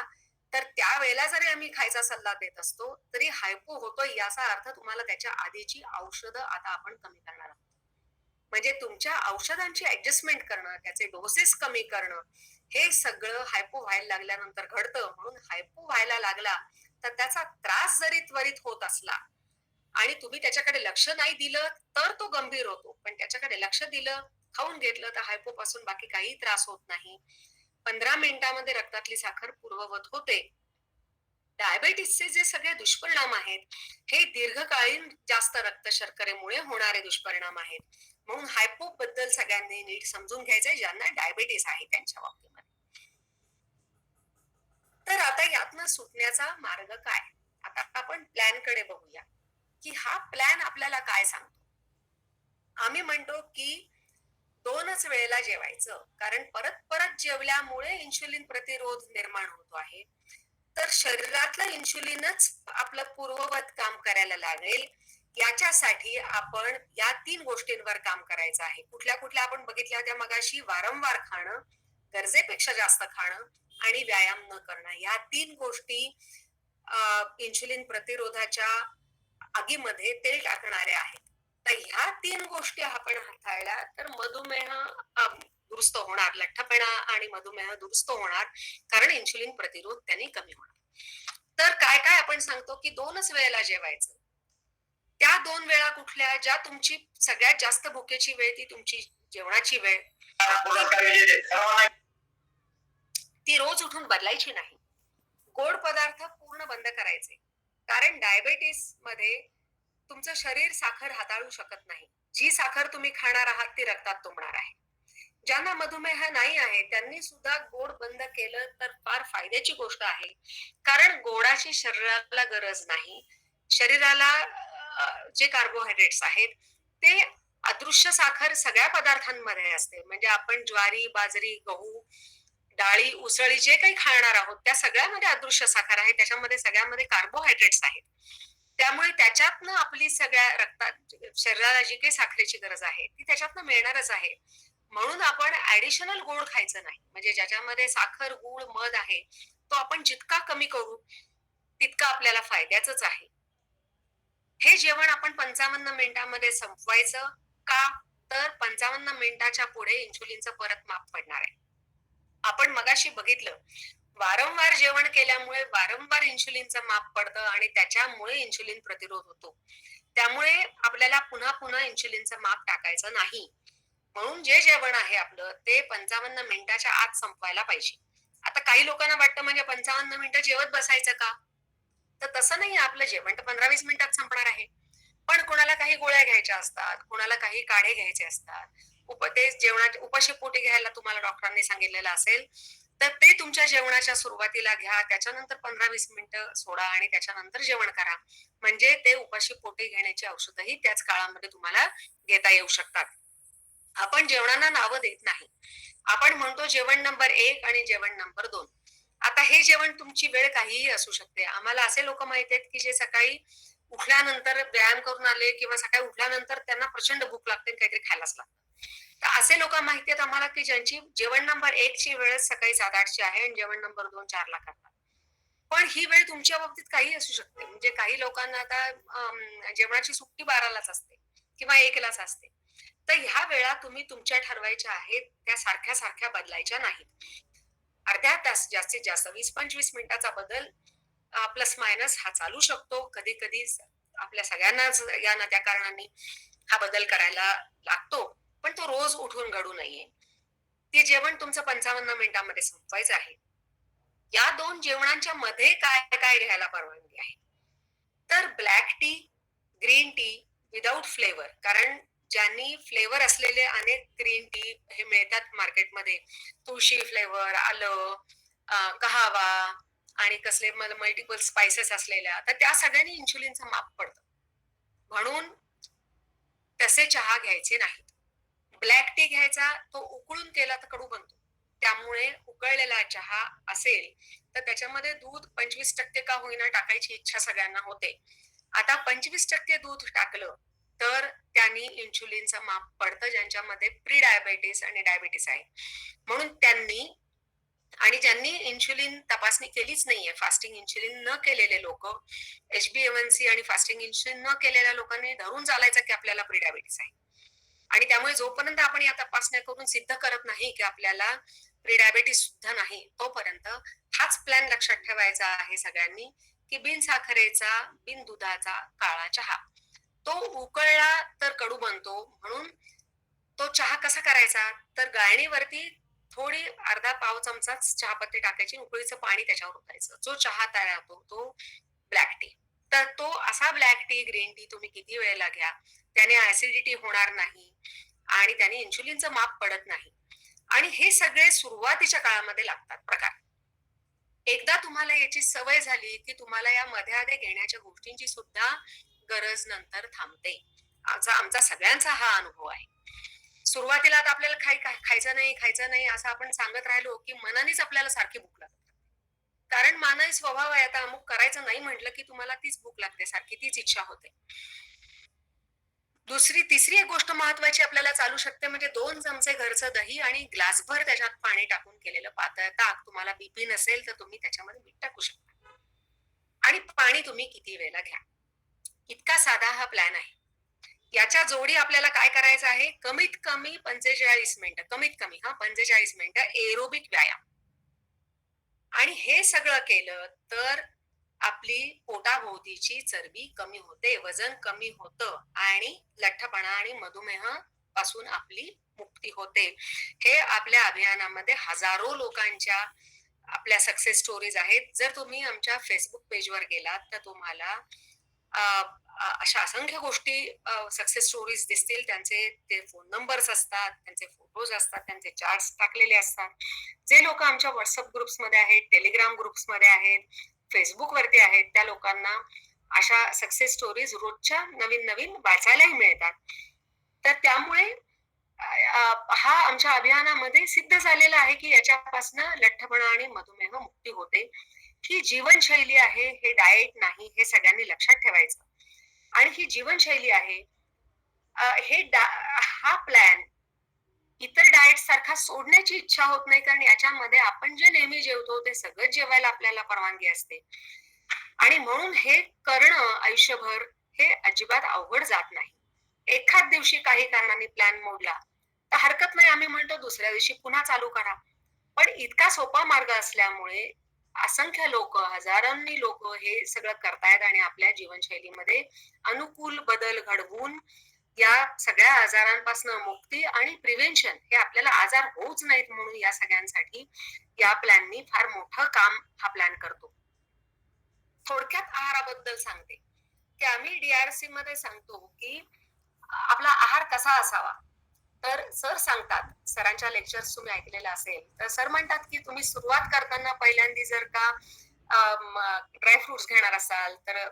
तर त्यावेळेला जरी आम्ही खायचा सल्ला देत असतो, तरी हायपो होतोय याचा अर्थ तुम्हाला त्याच्या आधीची औषधं आता आपण कमी करणार आहोत. म्हणजे तुमच्या औषधांची ऍडजस्टमेंट करणं, त्याचे डोसेस कमी करणं, हे सगळं हायपो व्हायला लागल्यानंतर घडतं. म्हणून हायपो व्हायला लागला, तर त्याचा त्रास जरी त्वरित होत असला आणि तुम्ही त्याच्याकडे लक्ष नाही दिलं, तर तो गंभीर होतो. पण त्याच्याकडे लक्ष दिलं, खाऊन घेतलं, तर हायपो पासून बाकी काही त्रास होत नाही. 15 मिनिटांमध्ये रक्तातली साखर पूर्ववत होते. डायबिटीसचे जे सगळे दुष्परिणाम आहेत, हे दीर्घकालीन जास्त रक्त शर्करेमुळे होणारे दुष्परिणाम आहेत. म्हणून हायपो बद्दल सगळ्यांनी नीट समजून घ्यायचंय, ज्यांना डायबिटीस आहे त्यांच्या बाबतीमध्ये. तर आता यातनं सुटण्याचा मार्ग काय? आता आपण प्लॅनकडे बघूया, की हा प्लॅन आपल्याला काय सांगतो. आम्ही म्हणतो की 2च वेळेला जेवायचं. कारण परत-परत जेवल्यामुळे इन्शुलिन प्रतिरोध निर्माण होतो आहे. तर शरीरातलं इन्शुलिनच आपलं पूर्ववत काम करायला लागेल. याच्यासाठी आपण या 3 गोष्टींवर काम करायचं आहे. कुठल्या-कुठल्या आपण बघितल्या होत्या मगाशी. वारंवार खाणं, गरजेपेक्षा जास्त खाणं आणि व्यायाम न करणं. या 3 गोष्टी इन्शुलिन प्रतिरोधाच्या आगीमध्ये तेल टाकणाऱ्या आहेत. तर ह्या 3 गोष्टी आपण हाताळल्या तर मधुमेह दुरुस्त होणार, लठ्ठपणा आणि मधुमेह दुरुस्त होणार, कारण इन्शुलिन प्रतिरोध त्यांनी कमी होणार. तर काय काय आपण सांगतो की 2च वेळेला जेवायचं. त्या 2 वेळा कुठल्या, ज्या तुमची सगळ्यात जास्त भुकेची वेळ ती तुमची जेवणाची वेळ. ती रोज उठून बदलायची नाही. गोड पदार्थ पूर्ण बंद करायचे. कारण डायबिटीस मध्ये तुमचं शरीर साखर हाताळू शकत नाही. जी साखर तुम्ही खाणार आहात ती रक्तात तुंबणार आहे. ज्यांना मधुमेह नाही आहे त्यांनी सुद्धा गोड बंद केलं तर फार फायद्याची गोष्ट आहे. कारण गोडाची शरीराला गरज नाही. शरीराला जे कार्बोहायड्रेट्स आहेत ते अदृश्य साखर सगळ्या पदार्थांमध्ये असते. म्हणजे आपण ज्वारी, बाजरी, गहू, डाळी, उसळी जे काही खाणार आहोत त्या सगळ्यामध्ये अदृश्य साखर आहे. त्याच्यामध्ये सगळ्यामध्ये कार्बोहायड्रेट्स आहेत. त्यामुळे त्याच्यातनं आपली सगळ्या रक्तात शरीराला जी काही साखरेची गरज आहे ती त्याच्यातनं मिळणारच आहे. म्हणून आपण ऍडिशनल गोड खायचं नाही. म्हणजे ज्याच्यामध्ये साखर, गूळ, मध आहे तो आपण जितका कमी करू तितका आपल्याला फायद्याचंच आहे. हे जेवण आपण 55 मिनिटांमध्ये संपवायचं का? तर 55 मिनिटाच्या पुढे इन्शुलिनचं परत माप पडणार आहे. आपण मगाशी बघितलं, वारंवार जेवण केल्यामुळे वारंवार इन्शुलिनचं माप पडतं आणि त्याच्यामुळे इन्शुलिन प्रतिरोध होतो. त्यामुळे आपल्याला पुन्हा पुन्हा इन्शुलिनचं माप टाकायचं नाही. म्हणून जे जेवण आहे आपलं ते 55 मिनिटाच्या आत संपवायला पाहिजे. आता काही लोकांना वाटतं म्हणजे 55 मिनिटं जेवत बसायचं का? तर तसं नाही. आपलं जेवण तर 15-20 मिनिटात संपणार आहे. पण कोणाला काही गोळ्या घ्यायच्या असतात, कोणाला काही काढे घ्यायचे असतात. ते जेवणाच्या उपाशी पोटी घ्यायला तुम्हाला डॉक्टरांनी सांगितलेलं असेल, तर ते तुमच्या जेवणाच्या सुरुवातीला घ्या. त्याच्यानंतर 15-20 मिनिटं सोडा आणि त्याच्यानंतर जेवण करा. म्हणजे ते उपाशी पोटी घेण्याची औषधही त्याच काळामध्ये तुम्हाला घेता येऊ शकतात. आपण जेवणांना नावं देत नाही. आपण म्हणतो जेवण नंबर 1 आणि जेवण नंबर 2. आता हे जेवण तुमची वेळ काहीही असू शकते. आम्हाला असे लोक माहिती आहेत की जे सकाळी उठल्यानंतर व्यायाम करून आले किंवा सकाळी उठल्यानंतर त्यांना प्रचंड भूक लागते आणि काहीतरी खायलाच लागतं. तर असे लोक माहिती आहेत आम्हाला की ज्यांची जेवण नंबर 1 ची वेळ सकाळी 7-8 ची आहे आणि जेवण नंबर 2 4 ला करतात. पण ही वेळ तुमच्या बाबतीत काही असू शकते. म्हणजे काही लोकांना आता जेवणाची सुट्टी 12लाच असते किंवा 1लाच असते. तर ह्या वेळा तुम्ही तुमच्या ठरवायच्या आहेत, त्या सारख्या सारख्या बदलायच्या नाहीत. अर्ध्या तास जास्तीत जास्त 20-25 मिनिटाचा बदल प्लस मायनस हा चालू शकतो. कधी कधी आपल्या सगळ्यांनाच या ना त्या कारणाने हा बदल करायला लागतो. पण तो रोज उठून घडू नये. ते जेवण तुमचं 55 मिनिटांमध्ये संपवायचं आहे. या 2 जेवणांच्या मध्ये काय काय घ्यायला परवानगी आहे? तर black tea, green tea without flavour. कारण ज्यांनी फ्लेवर असलेले अनेक ग्रीन टी हे मिळतात मार्केटमध्ये. तुळशी फ्लेवर, आलं, कहावा आणि कसले मल्टिपल स्पाइसेस असलेल्या, तर त्या सगळ्यांनी इन्शुलिनचं माप पडतं. म्हणून तसे चहा घ्यायचे नाहीत. ब्लॅक टी घ्यायचा, तो उकळून केला तर कडू बनतो. त्यामुळे उकळलेला चहा असेल तर त्याच्यामध्ये दूध 25% का होईना टाकायची इच्छा सगळ्यांना होते. आता 25% दूध टाकलं तर त्यांनी इन्शुलिनचं माप पडतं ज्यांच्यामध्ये प्री डायबेटिस आणि डायबिटीस आहे. म्हणून त्यांनी आणि ज्यांनी इन्शुलिन तपासणी केलीच नाहीये, फास्टिंग इन्शुलिन न केलेले लोक, HbA1c आणि फास्टिंग इन्शुलिन न केलेल्या लोकांनी धरून चालायचं की आपल्याला प्री डायबिटीस आहे. आणि त्यामुळे जोपर्यंत आपण या तपासण्या करून सिद्ध करत नाही की आपल्याला प्री डायबिटीस सुद्धा नाही, तोपर्यंत हाच प्लॅन लक्षात ठेवायचा आहे सगळ्यांनी की बिन साखरेचा, बिन दुधाचा काळा चहा तो उकळला तर कडू बनतो. म्हणून तो चहा कसा करायचा, तर गाळणीवरती थोडी अर्धा पाव चमचाच चहापत्ती टाकायची, उकळीचं पाणी त्याच्यावर ओतायचं. जो चहा तयार होतो तो ब्लॅक टी. तर तो असा ब्लॅक टी, ग्रीन टी तुम्ही किती वेळेला घ्या, त्याने ऍसिडिटी होणार नाही आणि त्याने इन्शुलिनचं माप पडत नाही. आणि हे सगळे सुरुवातीच्या काळामध्ये लागतात प्रकार. एकदा तुम्हाला याची सवय झाली की तुम्हाला या मध्ये आधे घेण्याच्या गोष्टींची सुद्धा गरज नंतर थांबते. आमचा सगळ्यांचा हा अनुभव आहे. सुरुवातीला आता आपल्याला खायचं नाही असं आपण सांगत राहिलो की मनानेच आपल्याला सारखी भूक लागते. कारण मानवी स्वभाव आहे, आता अमुक करायचं नाही म्हटलं की तुम्हाला तीच भूक लागते, सारखी तीच इच्छा होते. तिसरी एक गोष्ट महत्वाची आपल्याला चालू शकते म्हणजे 2 चमचे घरचं दही आणि ग्लासभर त्याच्यात पाणी टाकून केलेलं पातळ ताक. तुम्हाला बीपी नसेल तर तुम्ही त्याच्यामध्ये मीठ टाकू शकता. आणि पाणी तुम्ही किती वेळेला घ्या. इतका साधा हा प्लॅन आहे. याच्या जोडी आपल्याला काय करायचं आहे, कमीत कमी 45 मिनिटं, कमीत कमी 45 मिनिटं एरोबिक व्यायाम. आणि हे सगळं केलं तर आपली पोटाभोवतीची चरबी कमी होते, वजन कमी होतं आणि लठ्ठपणा आणि मधुमेह पासून आपली मुक्ती होते. हे आपल्या अभियानामध्ये हजारो लोकांच्या आपल्या सक्सेस स्टोरीज आहेत. जर तुम्ही आमच्या फेसबुक पेजवर गेलात तर तुम्हाला अशा असंख्य गोष्टी, सक्सेस स्टोरीज दिसतील. त्यांचे ते फोन नंबर्स असतात, त्यांचे फोटोज असतात, त्यांचे चार्ट्स टाकलेले असतात. जे लोक आमच्या व्हॉट्सअप ग्रुप्समध्ये आहेत, टेलिग्राम ग्रुप्समध्ये आहेत, फेसबुक वरती आहेत, त्या लोकांना अशा सक्सेस स्टोरीज रोजच्या नवीन नवीन वाचायलाही मिळतात. तर त्यामुळे हा आमच्या अभियानामध्ये सिद्ध झालेला आहे की याच्यापासून लठ्ठपणा आणि मधुमेह मुक्ती होते. ही जीवनशैली आहे, हे डाएट नाही, हे सगळ्यांनी लक्षात ठेवायचं. आणि ही जीवनशैली आहे, हा प्लॅन इतर डाएट सारखा सोडण्याची इच्छा होत नाही, कारण याच्यामध्ये आपण जे नेहमी जेवतो ते सगळं जेवायला आपल्याला परवानगी असते. आणि म्हणून हे करणं आयुष्यभर हे अजिबात अवघड जात नाही. एखाद दिवशी काही कारणाने प्लॅन मोडला तर हरकत नाही, आम्ही म्हणतो दुसऱ्या दिवशी पुन्हा चालू करा. पण इतका सोपा मार्ग असल्यामुळे असंख्य लोक, हजारांनी लोक हे सगळं करतायत आणि आपल्या जीवनशैलीमध्ये अनुकूल बदल घडवून या सगळ्या आजारांपासून मुक्ती आणि प्रिव्हेन्शन, हे आपल्याला आजार होऊच नाहीत म्हणून या सगळ्यांसाठी या प्लॅननी फार मोठं काम हा प्लॅन करतो. थोडक्यात आहाराबद्दल सांगते की आम्ही DRC मध्ये सांगतो की आपला आहार कसा असावा. तर सर सांगतात, सरांच्या लेक्चर्स तुम्ही ऐकलेला असेल तर सर म्हणतात की तुम्ही सुरुवात करताना पहिल्यांदा जर का ड्रायफ्रुट्स घेणार असाल तर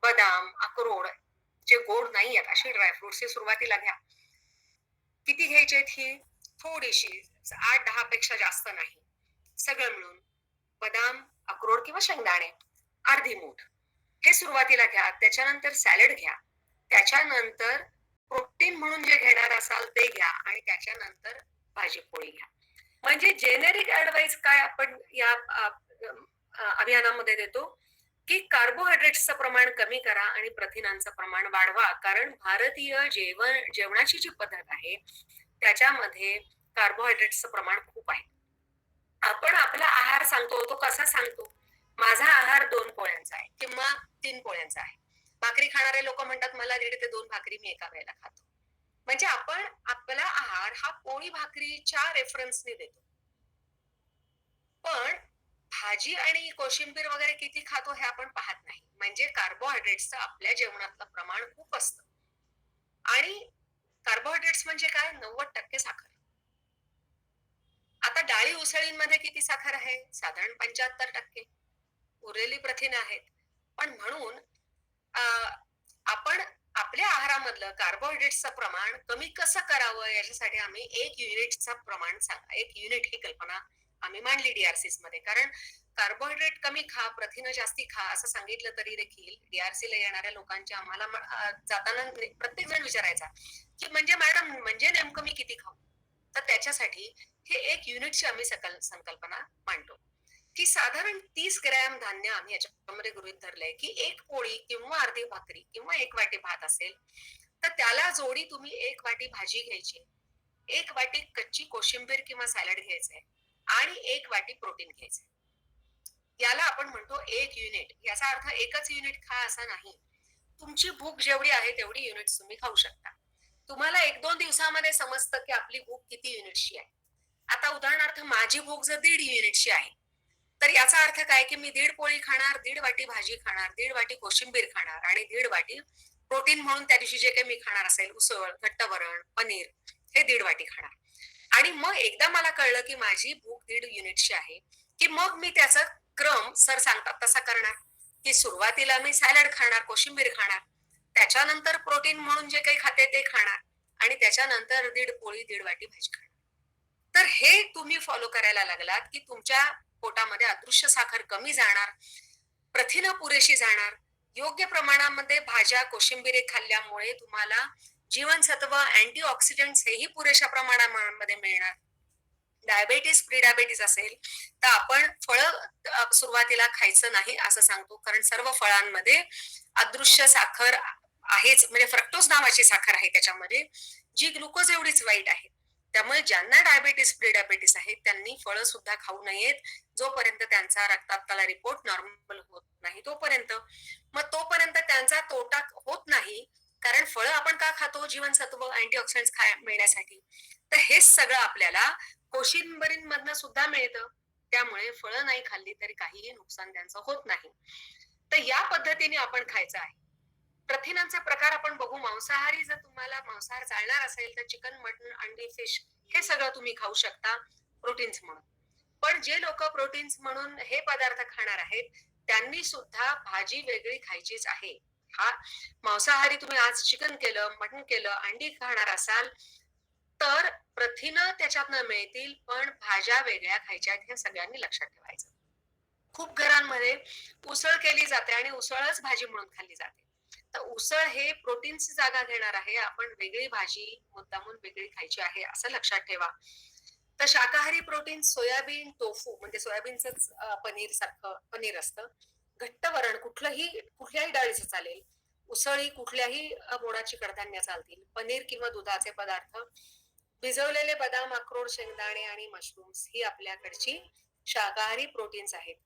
बदाम, अक्रोड जे गोड नाही आहेत असे ड्रायफ्रुट्स सुरुवातीला घ्या. किती घ्यायचे? ही थोडीशी, 8-10 पेक्षा जास्त नाही, सगळं मिळून बदाम, अक्रोड किंवा शेंगदाणे अर्धी मूठ हे सुरुवातीला घ्या. त्याच्यानंतर सॅलड घ्या, त्याच्यानंतर प्रोटीन म्हणून जे घेणार असाल ते घ्या आणि त्याच्यानंतर भाजी पोळी घ्या. म्हणजे जेनेरिक ऍडवाइस काय आपण या अभियानामध्ये देतो की कार्बोहायड्रेट्सचं प्रमाण कमी करा आणि प्रथिनांचं प्रमाण वाढवा. कारण भारतीय जेवणाची जी पद्धत आहे त्याच्यामध्ये कार्बोहायड्रेट्सचं प्रमाण खूप आहे. आपण आपला आहार सांगतो तो कसा सांगतो, माझा आहार 2 पोळ्यांचा आहे किंवा 3 पोळ्यांचा आहे. भाकरी खाणारे लोक म्हणतात मला 1.5 ते 2 भाकरी मी एका वेळेला खातो. म्हणजे आपण आपला आहार हा पोळी भाकरीच्या रेफरन्सने देतो. पण भाजी आणि कोशिंबीर वगैरे किती खातो हे आपण पाहत नाही. म्हणजे कार्बोहायड्रेट्सचं आपल्या जेवणातलं प्रमाण खूप असतं. आणि कार्बोहायड्रेट्स म्हणजे काय? 90% साखर. आता डाळी उसळींमध्ये किती साखर आहे? साधारण 75%. उरलेली प्रथिने आहेत. पण म्हणून आपण आपल्या आहारामधलं कार्बोहायड्रेट्सचं प्रमाण कमी कसं करावं याच्यासाठी आम्ही 1 युनिटचं प्रमाण सांगा 1 युनिट ही कल्पना आम्ही मांडली DRCs मध्ये. कारण कार्बोहायड्रेट कमी खा, प्रथिनं जास्ती खा असं सांगितलं तरी देखील DRC ला येणाऱ्या लोकांचे आम्हाला जाताना प्रत्येक जण विचारायचा की म्हणजे मॅडम म्हणजे नेमकं मी किती खाऊ? तर त्याच्यासाठी हे 1 युनिटची आम्ही संकल्पना मांडतो की साधारण 30 ग्रॅम धान्य आम्ही याच्यामध्ये गृहीत धरलंय की एक पोळी किंवा अर्धी भाकरी किंवा एक वाटी भात असेल तर त्याला जोडी तुम्ही एक वाटी भाजी घ्यायची, एक वाटी कच्ची कोशिंबीर किंवा सॅलड घ्यायचंय आणि एक वाटी प्रोटीन घ्यायचंय. याला आपण म्हणतो 1 युनिट. याचा अर्थ एकच युनिट खा असा नाही. तुमची भूक जेवढी आहे तेवढी युनिट तुम्ही खाऊ शकता. तुम्हाला 1-2 दिवसामध्ये समजतं की आपली भूक किती युनिटची आहे. आता उदाहरणार्थ माझी भूक जर 1.5 युनिटची आहे तर याचा अर्थ काय की मी 1.5 पोळी खाणार, 1.5 वाटी भाजी खाणार, 1.5 वाटी कोशिंबीर खाणार आणि 1.5 वाटी प्रोटीन म्हणून त्या दिवशी जे काही मी खाणार असेल उसळ, घट्ट वरण, पनीर हे 1.5 वाटी खाणार. आणि मग एकदा मला कळलं की माझी भूक 1.5 युनिटची आहे की मग मी त्याचा क्रम सर सांगतात तसा करणार की सुरुवातीला मी सॅलड खाणार, कोशिंबीर खाणार, त्याच्यानंतर प्रोटीन म्हणून जे काही खाते ते खाणार आणि त्याच्यानंतर 1.5 पोळी 1.5 वाटी भाजी खाणार. तर हे तुम्ही फॉलो करायला लागलात की तुमच्या पोटामध्ये अदृश्य साखर कमी जाणार, प्रथिनं पुरेशी जाणार, योग्य प्रमाणामध्ये भाज्या कोशिंबिरी खाल्ल्यामुळे तुम्हाला जीवनसत्व अँटीऑक्सिडंट्स हेही पुरेशा प्रमाणामध्ये मिळणार. डायबेटीस प्री डायबेटीस असेल तर आपण फळं सुरुवातीला खायचं नाही असं सांगतो कारण सर्व फळांमध्ये अदृश्य साखर आहेच, म्हणजे फ्रक्टोज नावाची साखर आहे त्याच्यामध्ये जी ग्लुकोज एवढीच वाईट आहे. त्यामुळे ज्यांना डायबेटीस प्री डायबेटीस आहे त्यांनी फळं सुद्धा खाऊ नयेत जोपर्यंत त्यांचा रक्तातला रिपोर्ट नॉर्मल होत नाही तोपर्यंत. मग तोपर्यंत त्यांचा तोटा होत नाही कारण फळं आपण का खातो? जीवनसत्व अँटीऑक्सिडंट्स मिळण्यासाठी. तर हेच सगळं आपल्याला कोशिंबीरींमधनं सुद्धा मिळतं. त्यामुळे फळं नाही खाल्ली तरी काहीही नुकसान त्यांचं होत नाही. तर या पद्धतीने आपण खायचं आहे. प्रथिनांचे प्रकार आपण बघू. मांसाहारी जर तुम्हाला मांसाहार चालणार असेल तर चिकन, मटन, अंडी, फिश हे सगळं तुम्ही खाऊ शकता प्रोटीन्स म्हणून. पण जे लोक प्रोटीन्स म्हणून हे पदार्थ खाणार आहेत त्यांनी सुद्धा भाजी वेगळी खायचीच आहे. हा मांसाहारी तुम्ही आज चिकन केलं, मटन केलं, अंडी खाणार असाल तर प्रथिनं त्याच्यातनं मिळतील पण भाज्या वेगळ्या खायच्या आहेत हे सगळ्यांनी लक्षात ठेवायचं. खूप घरांमध्ये उसळ केली जाते आणि उसळच भाजी म्हणून खाल्ली जाते. तर उसळ हे प्रोटीनची जागा घेणार आहे, आपण वेगळी भाजी मुद्दामून वेगळी खायची आहे असं लक्षात ठेवा. तर शाकाहारी प्रोटीन सोयाबीन, टोफू म्हणजे सोयाबीनच पनीर सारखं पनीर असतं, घट्ट वरण कुठल्याही डाळीचं चालेल, उसळी कुठल्याही मोडाची कडधान्य चालतील, पनीर किंवा दुधाचे पदार्थ, भिजवलेले बदाम, अक्रोड, शेंगदाणे आणि मशरूम्स ही आपल्याकडची शाकाहारी प्रोटीन्स आहेत.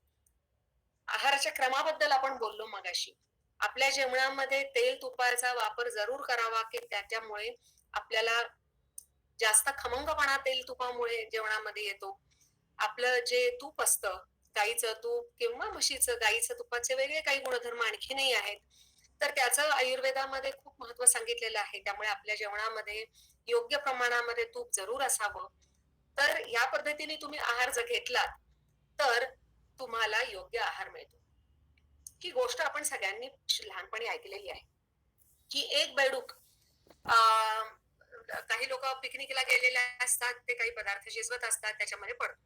आहाराच्या क्रमाबद्दल आपण बोललो मगाशी. आपल्या जेवणामध्ये तेल तुपाचा वापर जरूर करावा की त्याच्यामुळे आपल्याला जास्त खमंगपणा तेल तुपामुळे जेवणामध्ये येतो. आपलं जे तूप असतं गाईचं तूप किंवा म्हशीचं गाईचं तुपाचे वेगळे काही गुणधर्म आणखीनही आहेत तर त्याचं आयुर्वेदामध्ये खूप महत्व सांगितलेलं आहे. त्यामुळे आपल्या जेवणामध्ये योग्य प्रमाणामध्ये तूप जरूर असावं. तर या पद्धतीने तुम्ही आहार जर घेतलात तर तुम्हाला योग्य आहार मिळतो. ही गोष्ट आपण सगळ्यांनी लहानपणी ऐकलेली आहे की एक बेडूक काही लोक पिकनिकला गेलेले असतात, ते काही पदार्थ शिजवत असतात त्याच्यामध्ये पडतो.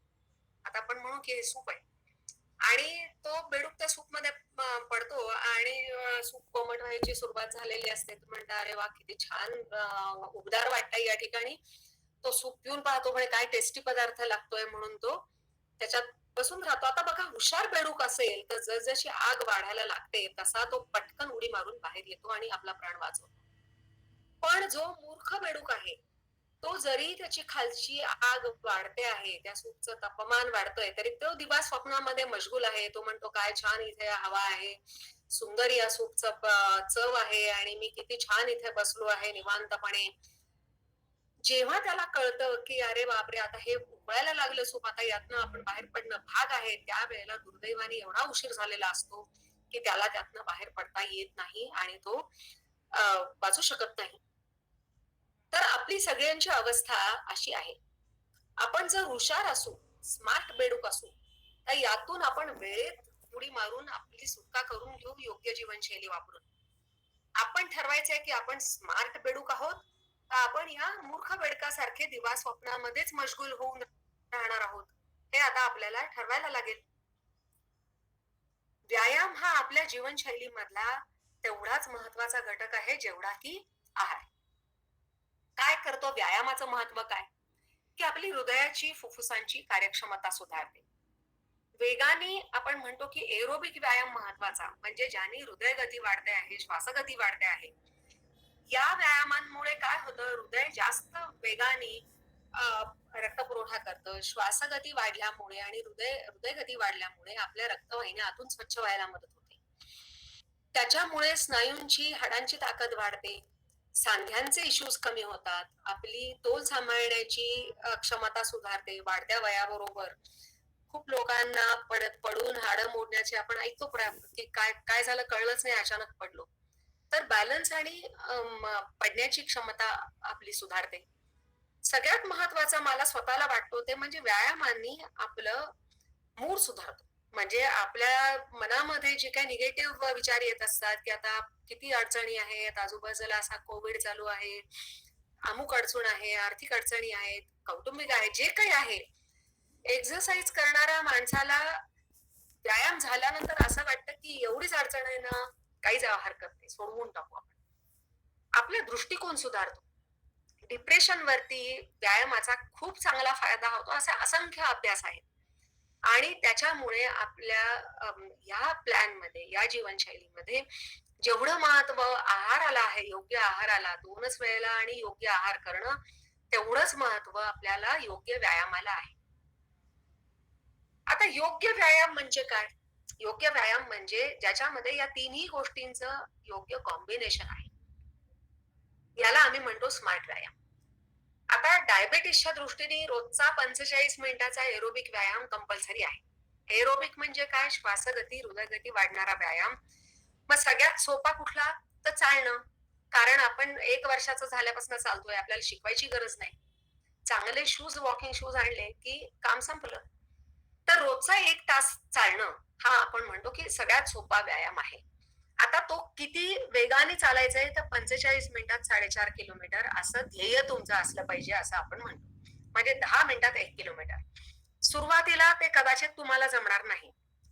आता आपण म्हणू की हे सूप आहे आणि तो बेडूक त्या सूप मध्ये पडतो आणि सूप कोमट व्हायची सुरुवात झालेली असते. तो म्हणता अरे वा किती छान उबदार वाटतंय या ठिकाणी. तो सूप पिऊन पाहतो म्हणजे काय टेस्टी पदार्थ लागतोय म्हणून तो त्याच्यात बसून राहतो. आता बघा हुशार बेडूक असेल तर जसजशी आग वाढायला लागते तसा तो पटकन उडी मारून बाहेर येतो आणि आपला प्राण वाचवतो. पण जो मूर्ख बेडूक आहे तो जरी त्याची खालची आग वाढते आहे, त्या सूपचं तापमान वाढतंय तरी तो दिवा स्वप्नामध्ये मशगूल आहे. तो म्हणतो काय छान इथे हवा आहे, सुंदर या सूपचं चव आहे आणि मी किती छान इथे बसलो आहे निवांतपणे. जेव्हा त्याला कळतं की अरे बापरे आता हे उकळायला लागलं सूप, आता यातनं आपण बाहेर पडणं भाग आहे, त्यावेळेला दुर्दैवाने एवढा उशीर झालेला असतो की त्याला त्यातनं बाहेर पडता येत नाही आणि तो वाचू शकत नाही. तर आपली सगळ्यांची अवस्था अशी आहे. आपण जर हुशार असू, स्मार्ट बेडूक असू तर यातून आपण वेळेत उडी मारून आपली सुटका करून घेऊ योग्य जीवनशैली वापरून. आपण ठरवायचंय की आपण स्मार्ट बेडूक आहोत का आपण या मूर्ख बेडकासारखे दिवा स्वप्नामध्येच मशगूल होऊन राहणार आहोत, हे आता आपल्याला ठरवायला लागेल. व्यायाम हा आपल्या जीवनशैलीमधला तेवढाच महत्वाचा घटक आहे जेवढा की आहार. काय करतो व्यायामाचं महत्व काय? की आपली हृदयाची फुफ्फुसांची कार्यक्षमता सुधारते. वेगाने आपण म्हणतो की एरोबिक व्यायाम महत्वाचा, म्हणजे ज्याने हृदयगती वाढते आहे, श्वासगती वाढते आहे. या व्यायामांमुळे काय होतं, हृदय जास्त वेगाने अ, रक्तपुरवठा करतं. श्वासगती वाढल्यामुळे आणि हृदयगती वाढल्यामुळे आपल्या रक्तवाहिन्या आतून स्वच्छ व्हायला मदत होते. त्याच्यामुळे स्नायूंची, हाडांची ताकद वाढते. सांध्यांचे इश्यूज कमी होतात. आपली तोल सांभाळण्याची क्षमता सुधारते. वाढत्या वयाबरोबर खूप लोकांना पडून हाडं मोडण्याचे आपण ऐकतो, की काय काय झालं कळलंच नाही, अचानक पडलो. तर बॅलन्स आणि पडण्याची क्षमता आपली सुधारते. सगळ्यात महत्वाचा मला स्वतःला वाटतो ते म्हणजे व्यायामांनी आपलं मूड सुधारतो. म्हणजे आपल्या मनामध्ये जे काही निगेटिव्ह विचार येत असतात, की आता किती अडचणी आहेत, आजूबाजूला असा कोविड चालू आहे, अमुक अडचण आहे, आर्थिक अडचणी आहेत, कौटुंबिक आहे, जे काही आहे. एक्सरसाइज करणाऱ्या माणसाला व्यायाम झाल्यानंतर असं वाटतं, की एवढीच अडचण आहे ना, काहीच हरकत नाही, सोडवून टाकू आपण. आपला दृष्टिकोन सुधारतो. डिप्रेशन वरती व्यायामाचा खूप चांगला फायदा होतो, असे असंख्य अभ्यास आहेत. आणि त्याच्यामुळे आपल्या या प्लॅनमध्ये, या जीवनशैलीमध्ये जेवढं महत्व आहाराला आहे, योग्य आहाराला 2च वेळेला आणि योग्य आहार करणं, तेवढंच महत्व आपल्याला योग्य व्यायामाला आहे. आता योग्य व्यायाम म्हणजे काय? योग्य व्यायाम म्हणजे ज्याच्यामध्ये या तिन्ही गोष्टींचं योग्य कॉम्बिनेशन आहे. याला आम्ही म्हणतो स्मार्ट व्यायाम. आता डायबिटीसच्या दृष्टीने रोजचा 45 मिनिटाचा एरोबिक व्यायाम कंपल्सरी आहे. एरोबिक म्हणजे काय? श्वासगती, हृदयगती वाढणारा व्यायाम. मग सगळ्यात सोपा कुठला? तर चालणं. कारण आपण 1 वर्षाचं झाल्यापासून चालतोय. आपल्याला शिकवायची गरज नाही. चांगले शूज, वॉकिंग शूज आणले की काम संपलं. तर रोजचा 1 तास चालणं हा आपण म्हणतो की सगळ्यात सोपा व्यायाम आहे. आता तो किती वेगाने चालायचा आहे, तर 45 मिनिटात 4.5 किलोमीटर असं ध्येय तुमचं असलं पाहिजे, असं आपण म्हणतो. म्हणजे 10 मिनिटात 1 किलोमीटर. सुरुवातीला ते कदाचित तुम्हाला जमणार नाही.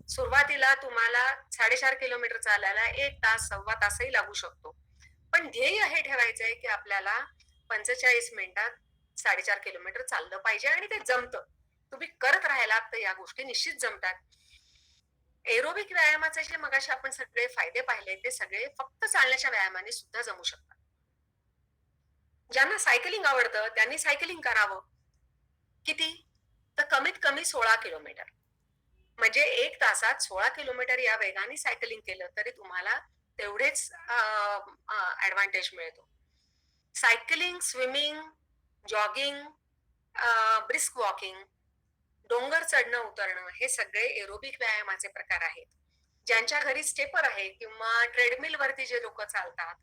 सुरुवातीला तुम्हाला 4.5 किलोमीटर चालायला 1 तास, सव्वा तासही लागू शकतो. पण ध्येय हे ठेवायचं आहे, की आपल्याला 45 मिनिटात 4.5 किलोमीटर चाललं पाहिजे आणि ते जमतं. तुम्ही करत राहिलात तर या गोष्टी निश्चित जमतात. एरोबिक व्यायामाचे जे मगाशी आपण सगळे फायदे पाहिले, ते सगळे फक्त चालण्याच्या व्यायामाने सुद्धा जमू शकतात. ज्यांना सायकलिंग आवडतं त्यांनी सायकलिंग करावं. किती? तर कमीत कमी 16 किलोमीटर. म्हणजे 1 तासात 16 किलोमीटर या वेगाने सायकलिंग केलं तरी तुम्हाला तेवढेच ॲडव्हांटेज मिळतो. Cycling, swimming, jogging, brisk walking, डोंगर चढणं उतरणं हे सगळे एरोबिक व्यायामाचे प्रकार आहेत. ज्यांच्या घरी स्टेपर आहे किंवा ट्रेडमिल वरती जे लोक चालतात,